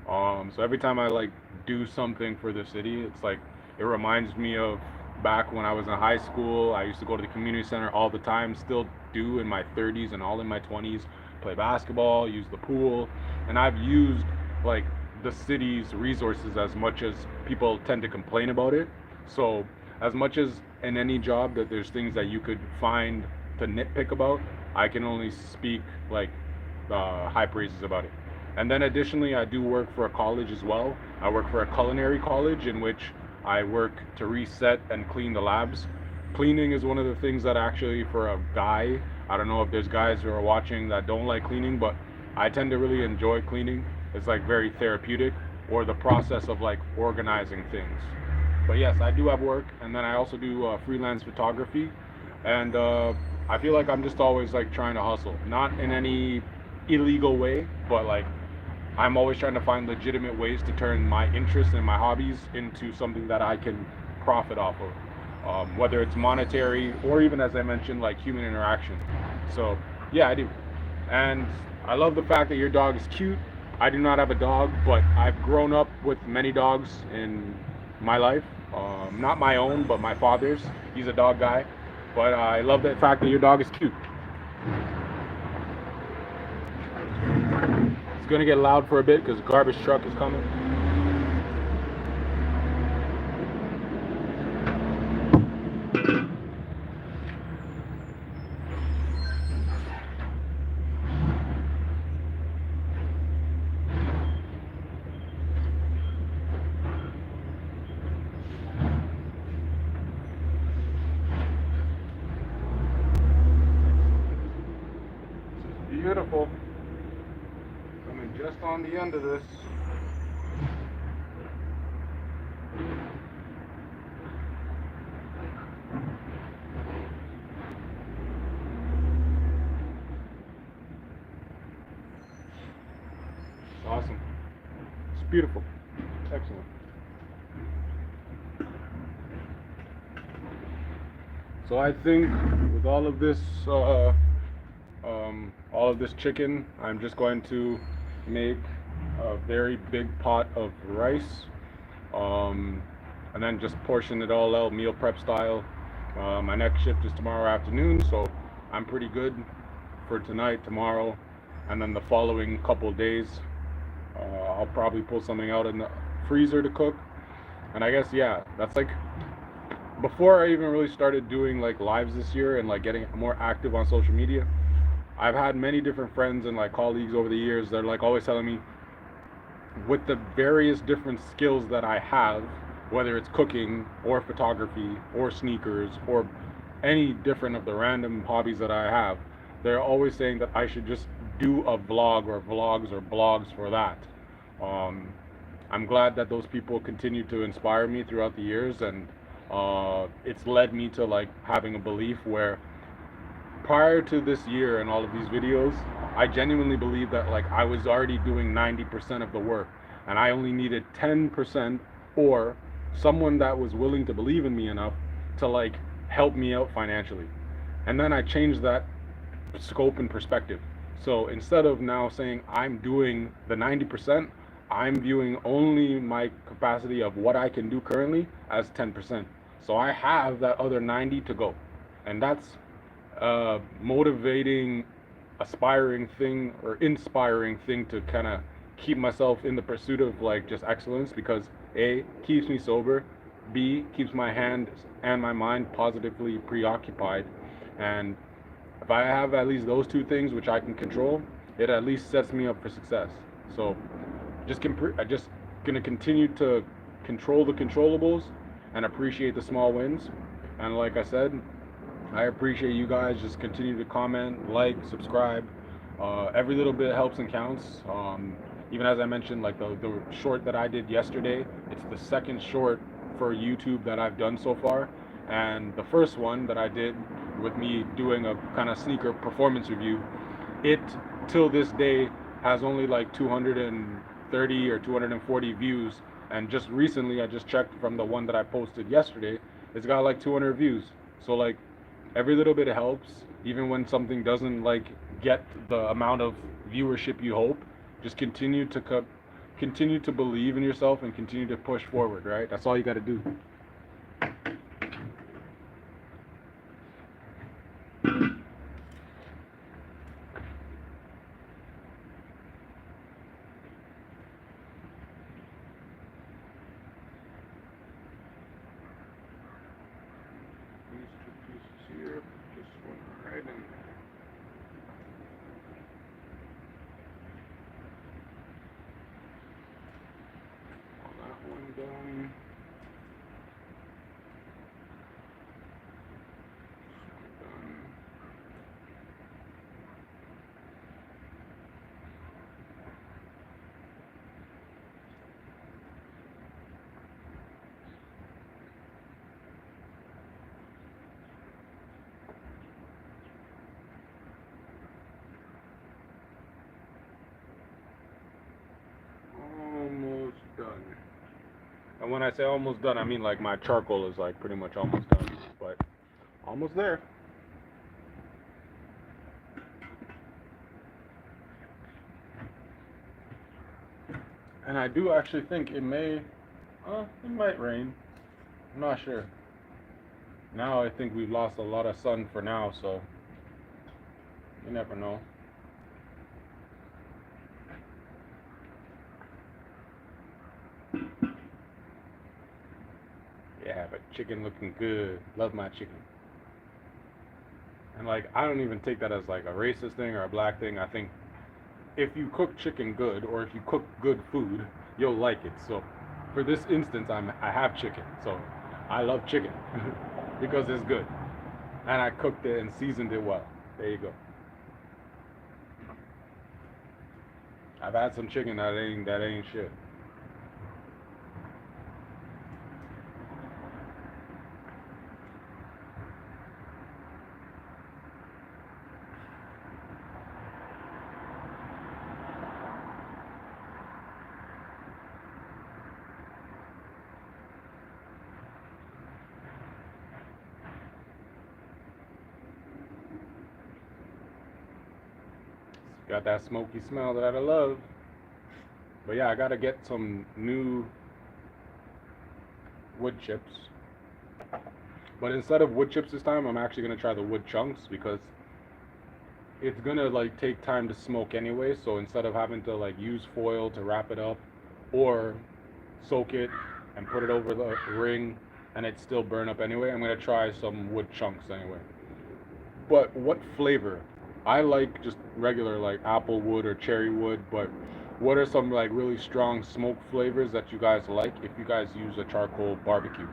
So every time I like do something for the city, it's like it reminds me of back when I was in high school. I used to go to the community center all the time, still do in my 30s and all in my 20s, play basketball, use the pool, and I've used like the city's resources as much as people tend to complain about it. So as much as in any job that there's things that you could find to nitpick about, I can only speak like high praises about it. And then additionally, I do work for a college as well. I work for a culinary college in which I work to reset and clean the labs. Cleaning is one of the things that actually, for a guy, I don't know if there's guys who are watching that don't like cleaning, but I tend to really enjoy cleaning. It's like very therapeutic, or the process of like organizing things. But yes, I do have work, and then I also do freelance photography, and I feel like I'm just always like trying to hustle, not in any illegal way, but like I'm always trying to find legitimate ways to turn my interests and my hobbies into something that I can profit off of, whether it's monetary or even, as I mentioned, like human interaction. So yeah, I do. And I love the fact that your dog is cute. I do not have a dog, but I've grown up with many dogs in my life. Not my own, but my father's. He's a dog guy. But I love the fact that your dog is cute. It's gonna get loud for a bit because the garbage truck is coming. Beautiful. Coming just on the end of this. Awesome. It's beautiful. Excellent. So I think with all of this chicken, I'm just going to make a very big pot of rice, um, and then just portion it all out meal prep style. My next shift is tomorrow afternoon, so I'm pretty good for tonight, tomorrow, and then the following couple days. I'll probably pull something out in the freezer to cook. And I guess, yeah, that's like before I even really started doing like lives this year and like getting more active on social media. I've had many different friends and like colleagues over the years that are like always telling me, with the various different skills that I have, whether it's cooking or photography or sneakers or any different of the random hobbies that I have, they're always saying that I should just do a vlog or vlogs or blogs for that. Um, I'm glad that those people continue to inspire me throughout the years, and it's led me to like having a belief where prior to this year and all of these videos, I genuinely believe that like I was already doing 90% of the work and I only needed 10% or someone that was willing to believe in me enough to like help me out financially. And then I changed that scope and perspective. So instead of now saying I'm doing the 90%, I'm viewing only my capacity of what I can do currently as 10%. So I have that other 90 to go. And that's motivating, aspiring thing or inspiring thing to kind of keep myself in the pursuit of like just excellence, because A, keeps me sober, B, keeps my hand and my mind positively preoccupied, and if I have at least those two things which I can control, it at least sets me up for success. So I just gonna continue to control the controllables and appreciate the small wins. And like I said, I appreciate you guys. Just continue to comment, like, subscribe. Every little bit helps and counts. Even as I mentioned, like the short that I did yesterday, it's the second short for YouTube that I've done so far. And the first one that I did with me doing a kind of sneaker performance review, it till this day has only like 230 or 240 views. And just recently, I just checked from the one that I posted yesterday, it's got like 200 views. So like every little bit helps, even when something doesn't like get the amount of viewership you hope. Just continue to believe in yourself and continue to push forward, right? That's all you got to do. These two pieces here, put this one right in there. That one done. And when I say almost done, I mean like my charcoal is like pretty much almost done, but almost there. And I do actually think it might rain. I'm not sure. Now I think we've lost a lot of sun for now, so you never know. Yeah, but chicken looking good. Love my chicken. And like, I don't even take that as like a racist thing or a black thing. I think if you cook chicken good, or if you cook good food, you'll like it. So for this instance, I have chicken, so I love chicken because it's good, and I cooked it and seasoned it well. There you go. I've had some chicken that ain't shit. Got that smoky smell that I love. But yeah, I gotta get some new wood chips. But instead of wood chips this time, I'm actually gonna try the wood chunks, because it's gonna like take time to smoke anyway. So instead of having to like use foil to wrap it up, or soak it and put it over the ring and it still burn up anyway, I'm gonna try some wood chunks anyway. But what flavor? I like just regular like apple wood or cherry wood, but what are some like really strong smoke flavors that you guys like if you guys use a charcoal barbecue?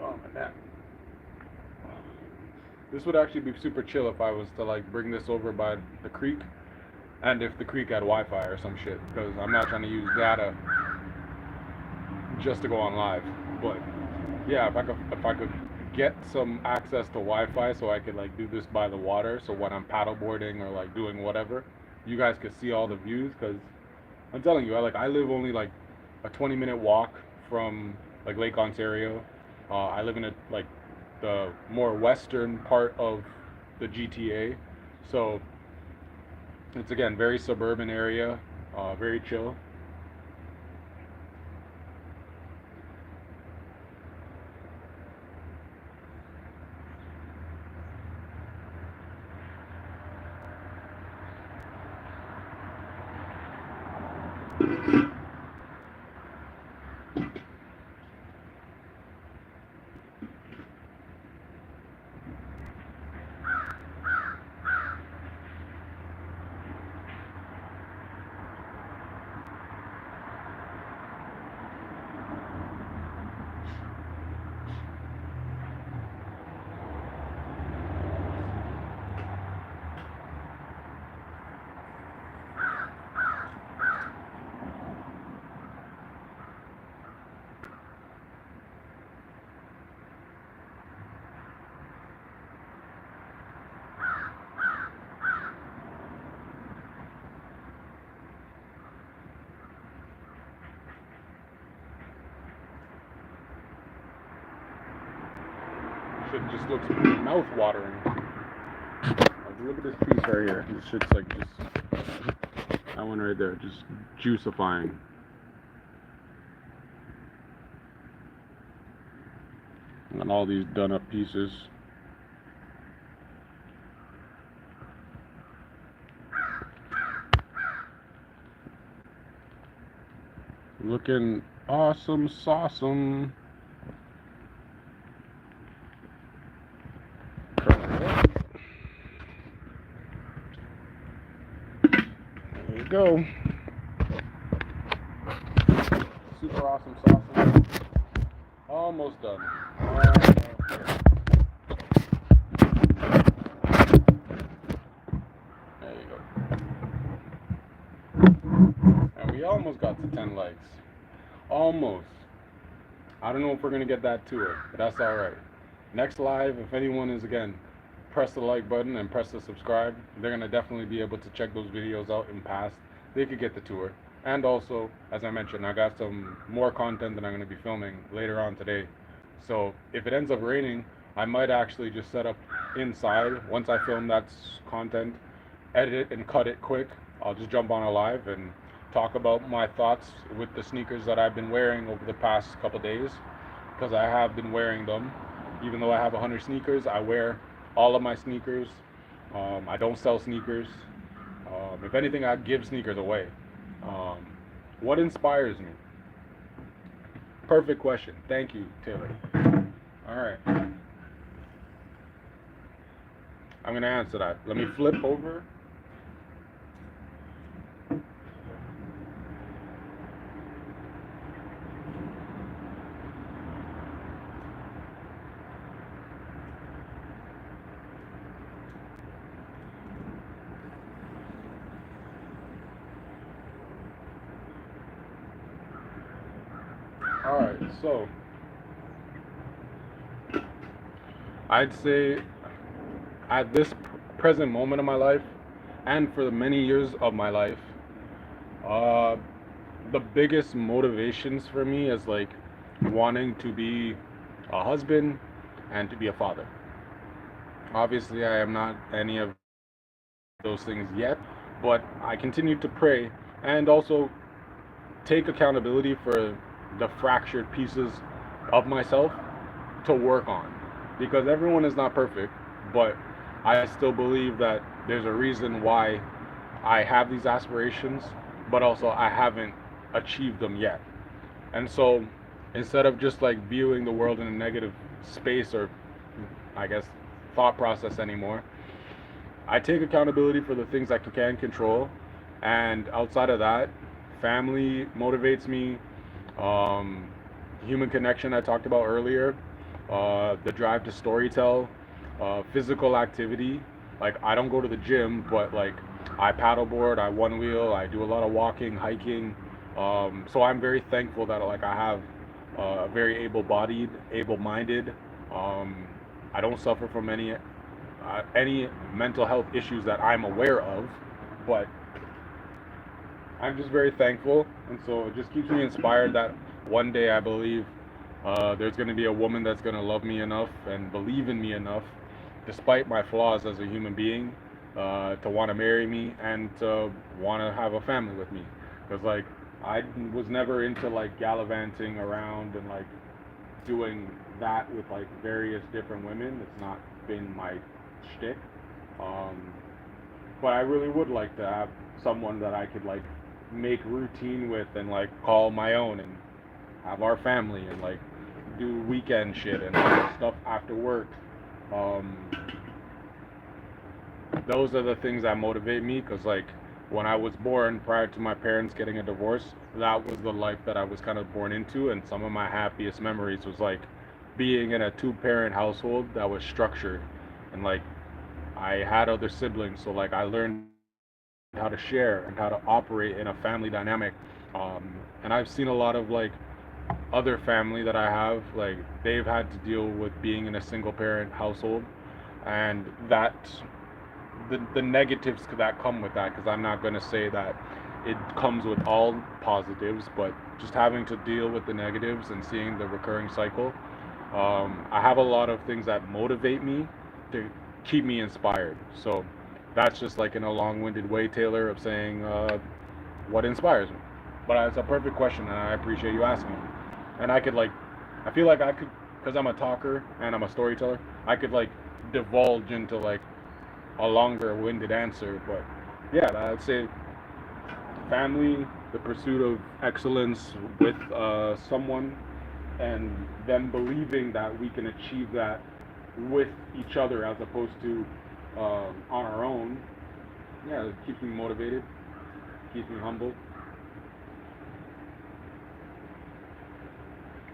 Oh my neck. This would actually be super chill if I was to like bring this over by the creek, and if the creek had Wi-Fi or some shit, because I'm not trying to use data just to go on live. But yeah, if I could get some access to Wi-Fi so I could like do this by the water, so when I'm paddleboarding or like doing whatever, you guys could see all the views. Because I'm telling you, I live only like a 20-minute walk from like Lake Ontario. I live in like the more western part of the GTA, so it's again very suburban area, very chill. Shit just looks mouth watering. Like, look at this piece right here. This shit's like just that one right there, just juicifying. And all these done up pieces. Looking awesome, sauceum. There you go. Super awesome sauceum. almost done. There you go. And we almost got to 10 likes. Almost. I don't know if we're gonna get that to it, but that's all right. Next live, if anyone is again, press the like button and press the subscribe. They're gonna definitely be able to check those videos out in past. They could get the tour. And also, as I mentioned, I got some more content that I'm gonna be filming later on today. So if it ends up raining, I might actually just set up inside. Once I film that content, edit it and cut it quick, I'll just jump on a live and talk about my thoughts with the sneakers that I've been wearing over the past couple days, because I have been wearing them. Even though I have 100 sneakers, I wear all of my sneakers. I don't sell sneakers. If anything, I give sneakers away. What inspires me? Perfect question. Thank you, Taylor. All right. I'm going to answer that. Let me flip over. Alright, so I'd say at this present moment of my life, and for the many years of my life, the biggest motivations for me is like wanting to be a husband and to be a father. Obviously, I am not any of those things yet, but I continue to pray and also take accountability for the fractured pieces of myself to work on, because everyone is not perfect, but I still believe that there's a reason why I have these aspirations, but also I haven't achieved them yet. And so instead of just like viewing the world in a negative space or I guess thought process anymore, I take accountability for the things I can control, and outside of that, family motivates me. Human connection I talked about earlier, the drive to storytell, physical activity. Like I don't go to the gym, but like I paddleboard, I one wheel, I do a lot of walking, hiking. So I'm very thankful that like I have very able-bodied, able-minded. I don't suffer from any mental health issues that I'm aware of, but I'm just very thankful, and so it just keeps me inspired that one day I believe there's going to be a woman that's going to love me enough and believe in me enough, despite my flaws as a human being, to want to marry me and to want to have a family with me. Because like I was never into like gallivanting around and like doing that with like various different women. It's not been my shtick. But I really would like to have someone that I could like make routine with and like call my own and have our family and like do weekend shit and like, stuff after work. Those are the things that motivate me, because like when I was born, prior to my parents getting a divorce, that was the life that I was kind of born into, and some of my happiest memories was like being in a two-parent household that was structured, and like I had other siblings, so like I learned how to share and how to operate in a family dynamic. And I've seen a lot of like other family that I have, like they've had to deal with being in a single parent household, and that the negatives that come with that, because I'm not going to say that it comes with all positives, but just having to deal with the negatives and seeing the recurring cycle. I have a lot of things that motivate me to keep me inspired. So that's just like in a long-winded way, Taylor, of saying what inspires me. But it's a perfect question, and I appreciate you asking. And I could like, I feel like I could, because I'm a talker and I'm a storyteller, I could like divulge into like a longer-winded answer. But yeah, I'd say family, the pursuit of excellence with someone, and them believing that we can achieve that with each other as opposed to on our own. Yeah, it keeps me motivated, keeps me humble.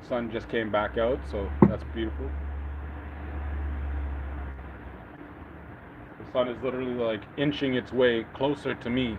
sun just came back out, so that's beautiful. The sun is literally like inching its way closer to me.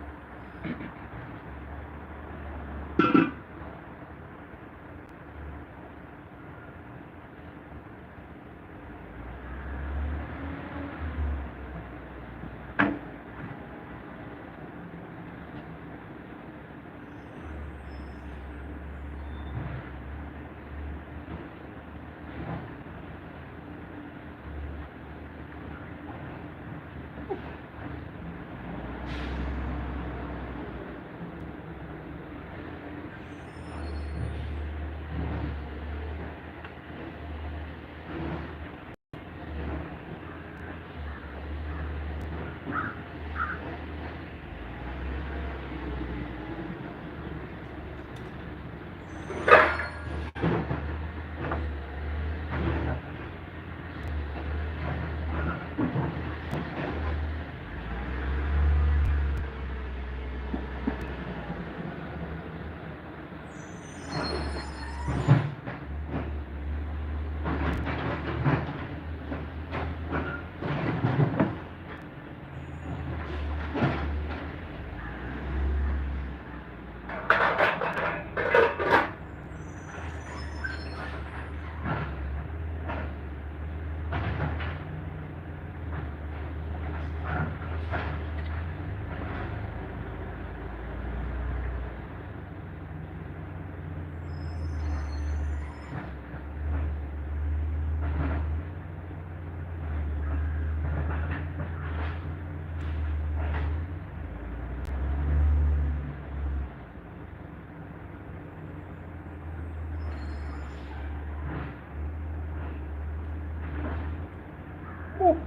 Woo.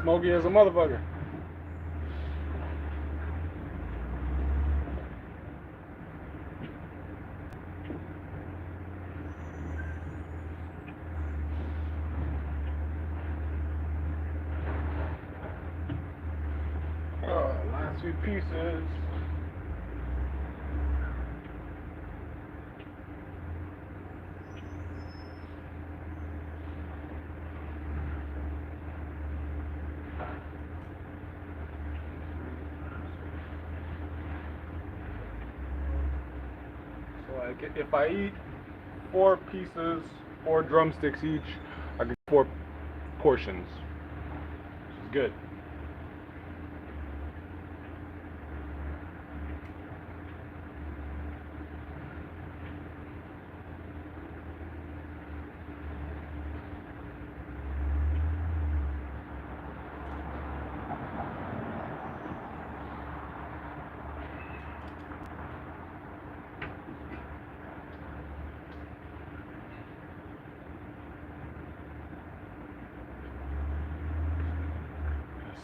Smoky as a motherfucker. Last few pieces. Like if I eat 4 pieces, 4 drumsticks each, I get 4 portions, which is good.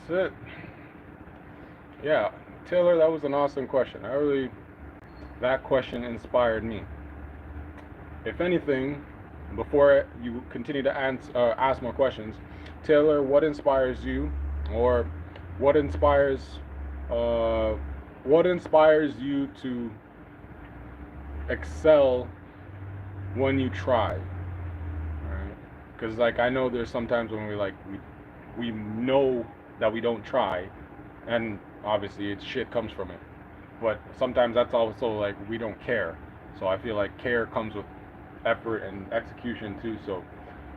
That's it. Yeah, Taylor, that was an awesome question. That question inspired me. If anything, before you continue to ask more questions, Taylor, what inspires you, or what inspires, uh, what inspires you to excel when you try? Right? Because like I know there's sometimes when we know that we don't try, and obviously it's shit comes from it. But sometimes that's also like we don't care. So I feel like care comes with effort and execution too. So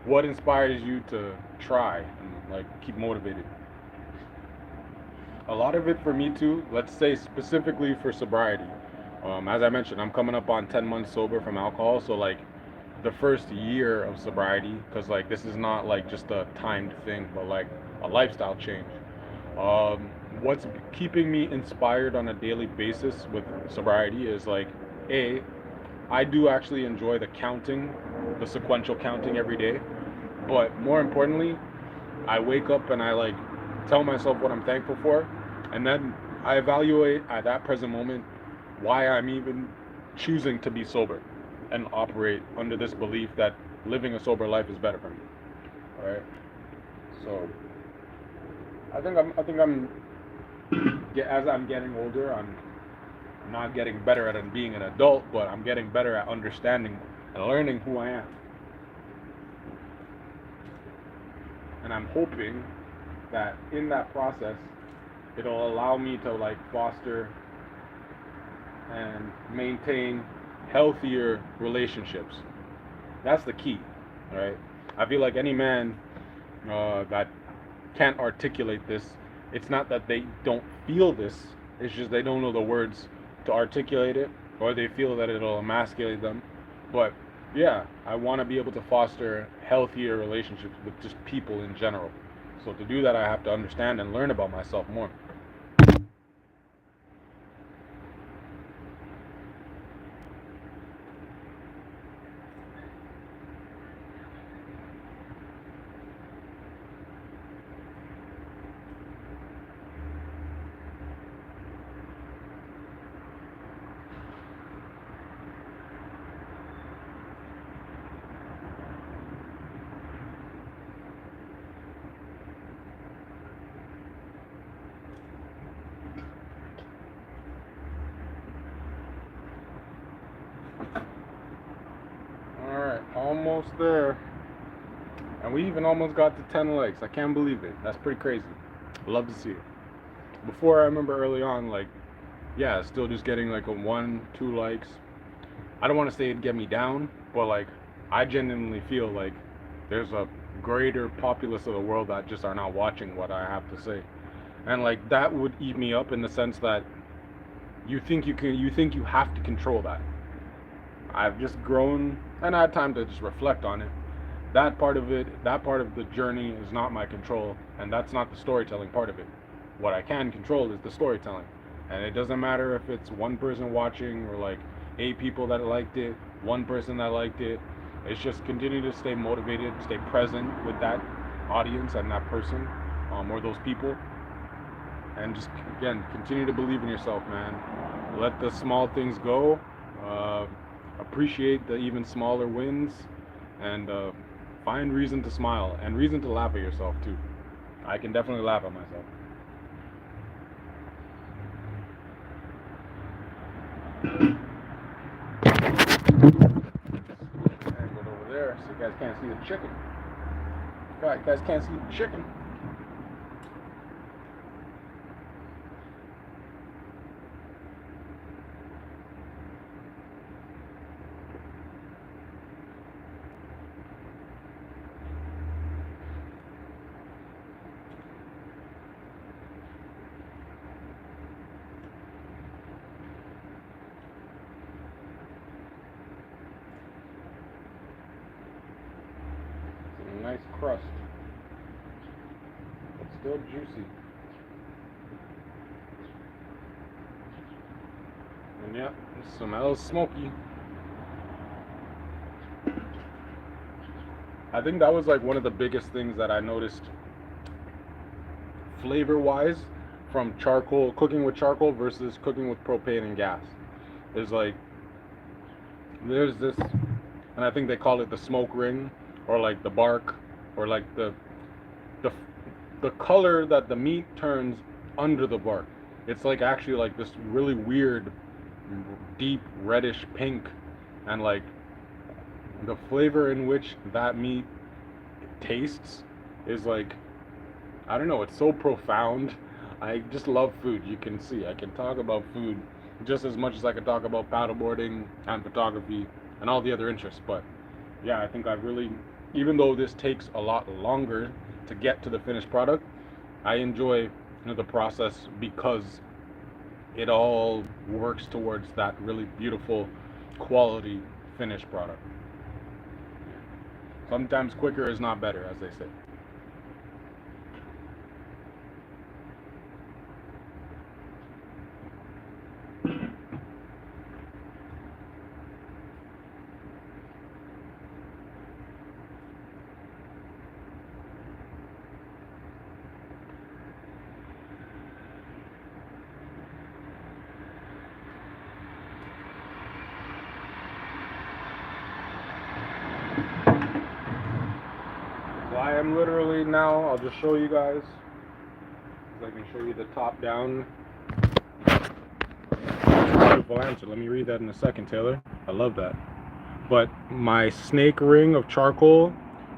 what inspires you to try and like keep motivated? A lot of it for me too. Let's say specifically for sobriety. As I mentioned, I'm coming up on 10 months sober from alcohol. So like the first year of sobriety, because like this is not like just a timed thing, but like a lifestyle change. What's keeping me inspired on a daily basis with sobriety is like, A, I do actually enjoy the counting, the sequential counting every day. But more importantly, I wake up and I like tell myself what I'm thankful for, and then I evaluate at that present moment why I'm even choosing to be sober and operate under this belief that living a sober life is better for me. All right. So as I'm getting older, I'm not getting better at being an adult, but I'm getting better at understanding and learning who I am. And I'm hoping that in that process, it'll allow me to like foster and maintain healthier relationships. That's the key, right? I feel like any man that can't articulate this, it's not that they don't feel this, it's just they don't know the words to articulate it, or they feel that it'll emasculate them. But yeah, I want to be able to foster healthier relationships with just people in general. So to do that, I have to understand and learn about myself more. Alright, almost there. And we even almost got to 10 likes. I can't believe it. That's pretty crazy. Love to see it. Before, I remember early on, like, yeah, still just getting like a 1, 2 likes. I don't want to say it'd get me down, but like, I genuinely feel like there's a greater populace of the world that just are not watching what I have to say. And like, that would eat me up in the sense that you think you have to control that. I've just grown and I had time to just reflect on it. That part of the journey is not my control, and that's not the storytelling part of it. What I can control is the storytelling. And it doesn't matter if it's one person watching or like 8 people that liked it, 1 person that liked it. It's just continue to stay motivated, stay present with that audience and that person, or those people. And just, again, continue to believe in yourself, man. Let the small things go. Appreciate the even smaller wins, and find reason to smile and reason to laugh at yourself too. I can definitely laugh at myself. And go over there so you guys can't see the chicken. Right, you guys can't see the chicken. Nice crust, but still juicy. And yeah, it smells smoky. I think that was like one of the biggest things that I noticed flavor-wise from charcoal, cooking with charcoal versus cooking with propane and gas. Is like, there's this, and I think they call it the smoke ring, or like the bark, or like the color that the meat turns under the bark. It's like actually like this really weird, deep reddish pink, and like the flavor in which that meat tastes is like, I don't know, it's so profound. I just love food. You can see I can talk about food just as much as I can talk about paddleboarding and photography and all the other interests. But yeah, I think I've really, even though this takes a lot longer to get to the finished product, I enjoy the process because it all works towards that really beautiful quality finished product. Sometimes quicker is not better, as they say. So I am literally now, I'll just show you guys, so I can show you the top down. Beautiful answer. Let me read that in a second, Taylor. I love that. but my snake ring of charcoal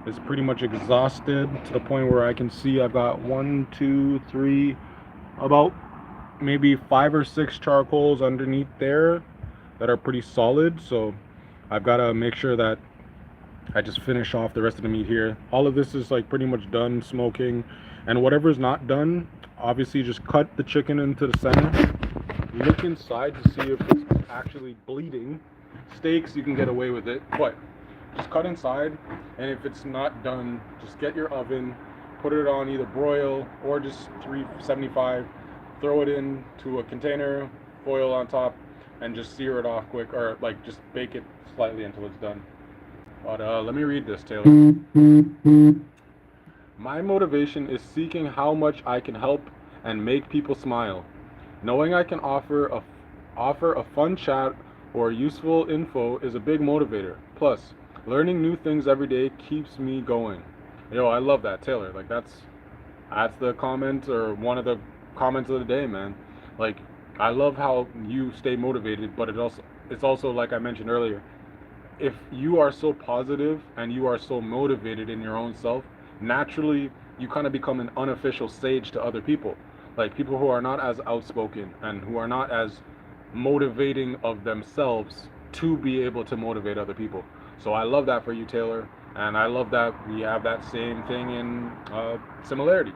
is pretty much exhausted to the point where I can see I've got one, two, three, about maybe 5 or 6 charcoals underneath there that are pretty solid. So I've got to make sure that I just finish off the rest of the meat here. All of this is like pretty much done smoking, and whatever's not done, obviously just cut the chicken into the center, look inside to see if it's actually bleeding. Steaks, you can get away with it, but just cut inside, and if it's not done, just get your oven, put it on either broil or just 375, throw it into a container, foil on top, and just sear it off quick, or like just bake it slightly until it's done. But let me read this, Taylor. My motivation is seeking how much I can help and make people smile. Knowing I can offer a fun chat or useful info is a big motivator. Plus, learning new things every day keeps me going. Yo, I love that, Taylor. Like that's the comment, or one of the comments of the day, man. Like, I love how you stay motivated, but it's also like I mentioned earlier, if you are so positive and you are so motivated in your own self, naturally you kind of become an unofficial sage to other people. Like people who are not as outspoken and who are not as motivating of themselves to be able to motivate other people. So I love that for you, Taylor, and I love that we have that same thing in similarity.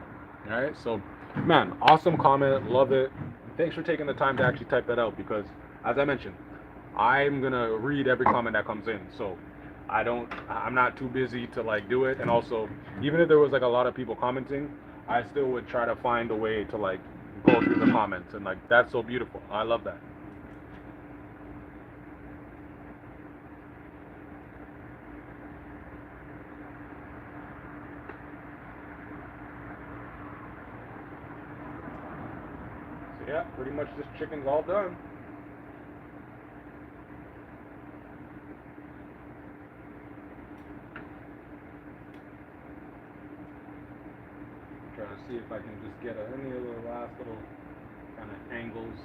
All right, so man, awesome comment, love it. Thanks for taking the time to actually type that out, because as I mentioned, I'm gonna read every comment that comes in. So I'm not too busy to like do it. And also, even if there was like a lot of people commenting, I still would try to find a way to like go through the comments, and like that's so beautiful. I love that. So yeah, pretty much this chicken's all done. Try to see if I can just get any of the last little kind of angles.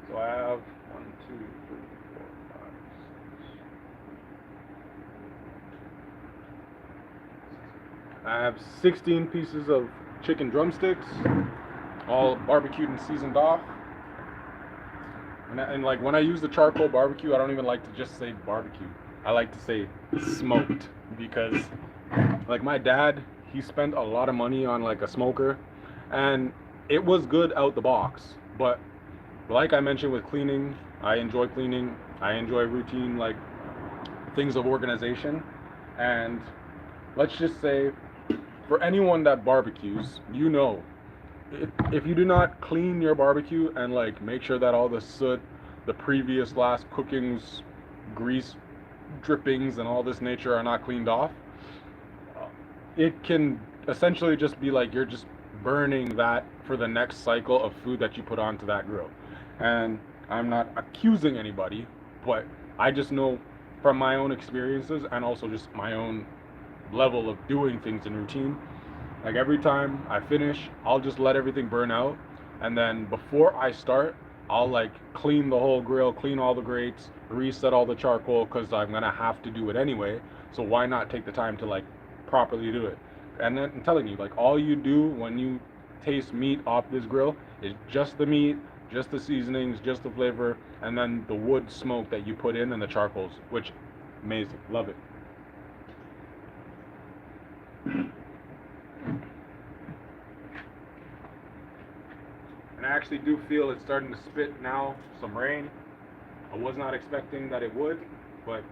So I have 1, 2, 3, 4, 5, 6. I have 16 pieces of chicken drumsticks, all barbecued and seasoned off. And like when I use the charcoal barbecue, I don't even like to just say barbecue. I like to say smoked, because like my dad, he spent a lot of money on like a smoker, and it was good out the box. But like I mentioned with cleaning, I enjoy cleaning. I enjoy routine, like things of organization. And let's just say, for anyone that barbecues, you know, if you do not clean your barbecue and like make sure that all the soot, the previous last cooking's grease drippings and all this nature are not cleaned off, it can essentially just be like you're just burning that for the next cycle of food that you put onto that grill. And I'm not accusing anybody, but I just know from my own experiences and also just my own level of doing things in routine, like every time I finish, I'll just let everything burn out, and then before I start, I'll like clean the whole grill, clean all the grates, reset all the charcoal, because I'm gonna have to do it anyway. So why not take the time to like properly do it? And then I'm telling you, like all you do when you taste meat off this grill is just the meat, just the seasonings, just the flavor, and then the wood smoke that you put in and the charcoals, which amazing, love it. And I actually do feel it's starting to spit now, some rain. I was not expecting that it would, but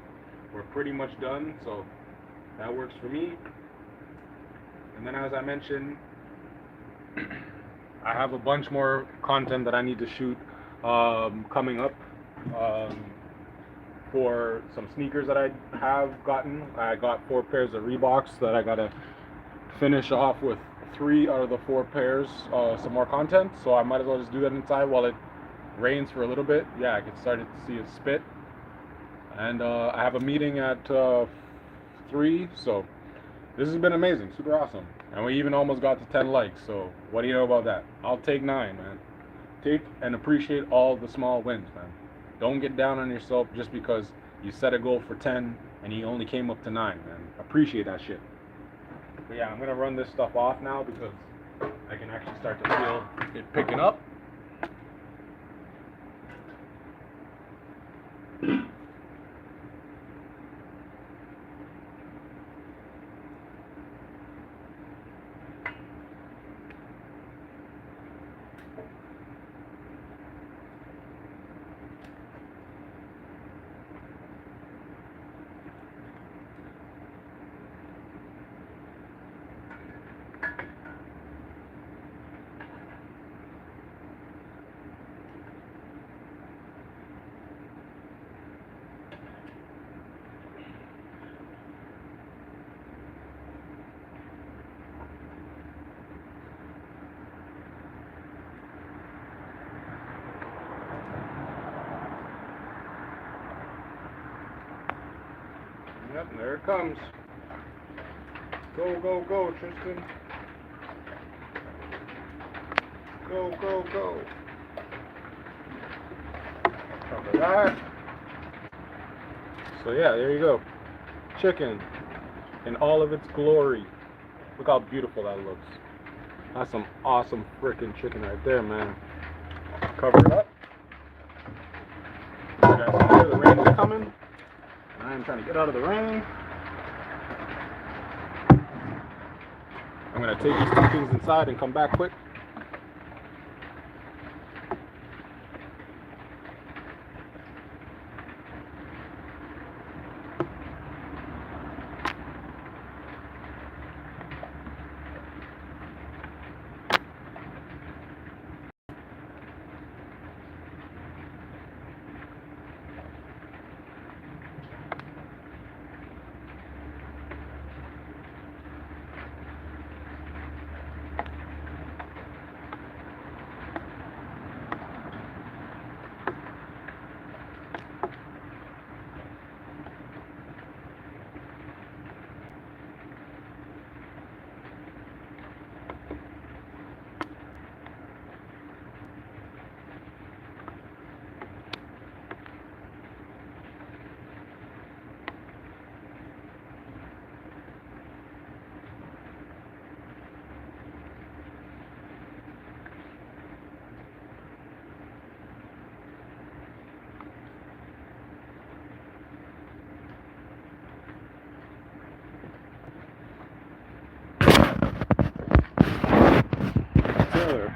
we're pretty much done, so that works for me. And then as I mentioned, I have a bunch more content that I need to shoot coming up for some sneakers that I have gotten. I got 4 pairs of Reeboks that I gotta finish off with 3 out of the 4 pairs, some more content. So I might as well just do that inside while it rains for a little bit. Yeah, I can start to see it spit. And I have a meeting at 3, so this has been amazing, super awesome. And we even almost got to 10 likes, so what do you know about that? I'll take 9, man. take and appreciate all the small wins, man. Don't get down on yourself just because you set a goal for 10 and you only came up to 9, man. Appreciate that shit. But yeah, I'm gonna run this stuff off now because I can actually start to feel it picking up. Yep, there it comes. Go, go, go, Tristan. Go, go, go. Cover that. So yeah, there you go. Chicken in all of its glory. Look how beautiful that looks. That's some awesome freaking chicken right there, man. Cover it up. You guys can hear the rain is coming. I am trying to get out of the rain. I'm going to take these 2 things inside and come back quick.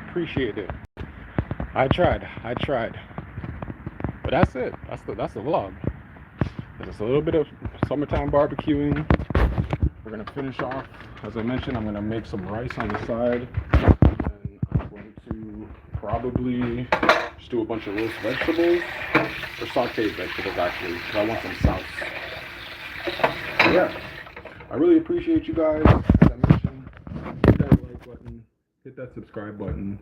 Appreciate it. I tried. But that's it. That's the vlog. Just a little bit of summertime barbecuing. We're gonna finish off. As I mentioned, I'm gonna make some rice on the side, and I'm going to probably just do a bunch of roast vegetables or sauteed vegetables actually, because I want some sauce. Yeah, I really appreciate you guys. As I mentioned, hit that like button, hit that subscribe button,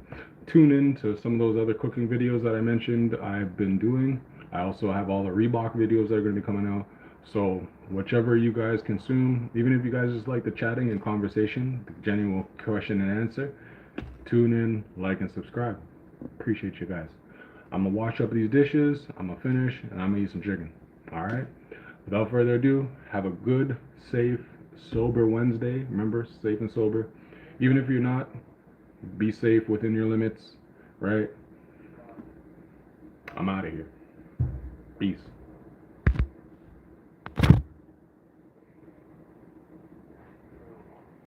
tune in to some of those other cooking videos that I mentioned I've been doing. I also have all the Reebok videos that are going to be coming out. So whichever you guys consume, even if you guys just like the chatting and conversation, the genuine question and answer, tune in, like, and subscribe. Appreciate you guys. I'm going to wash up these dishes, I'm going to finish, and I'm going to eat some chicken. Alright? Without further ado, have a good, safe, sober Wednesday. Remember, safe and sober. Even if you're not, be safe within your limits, right? I'm out of here. Peace.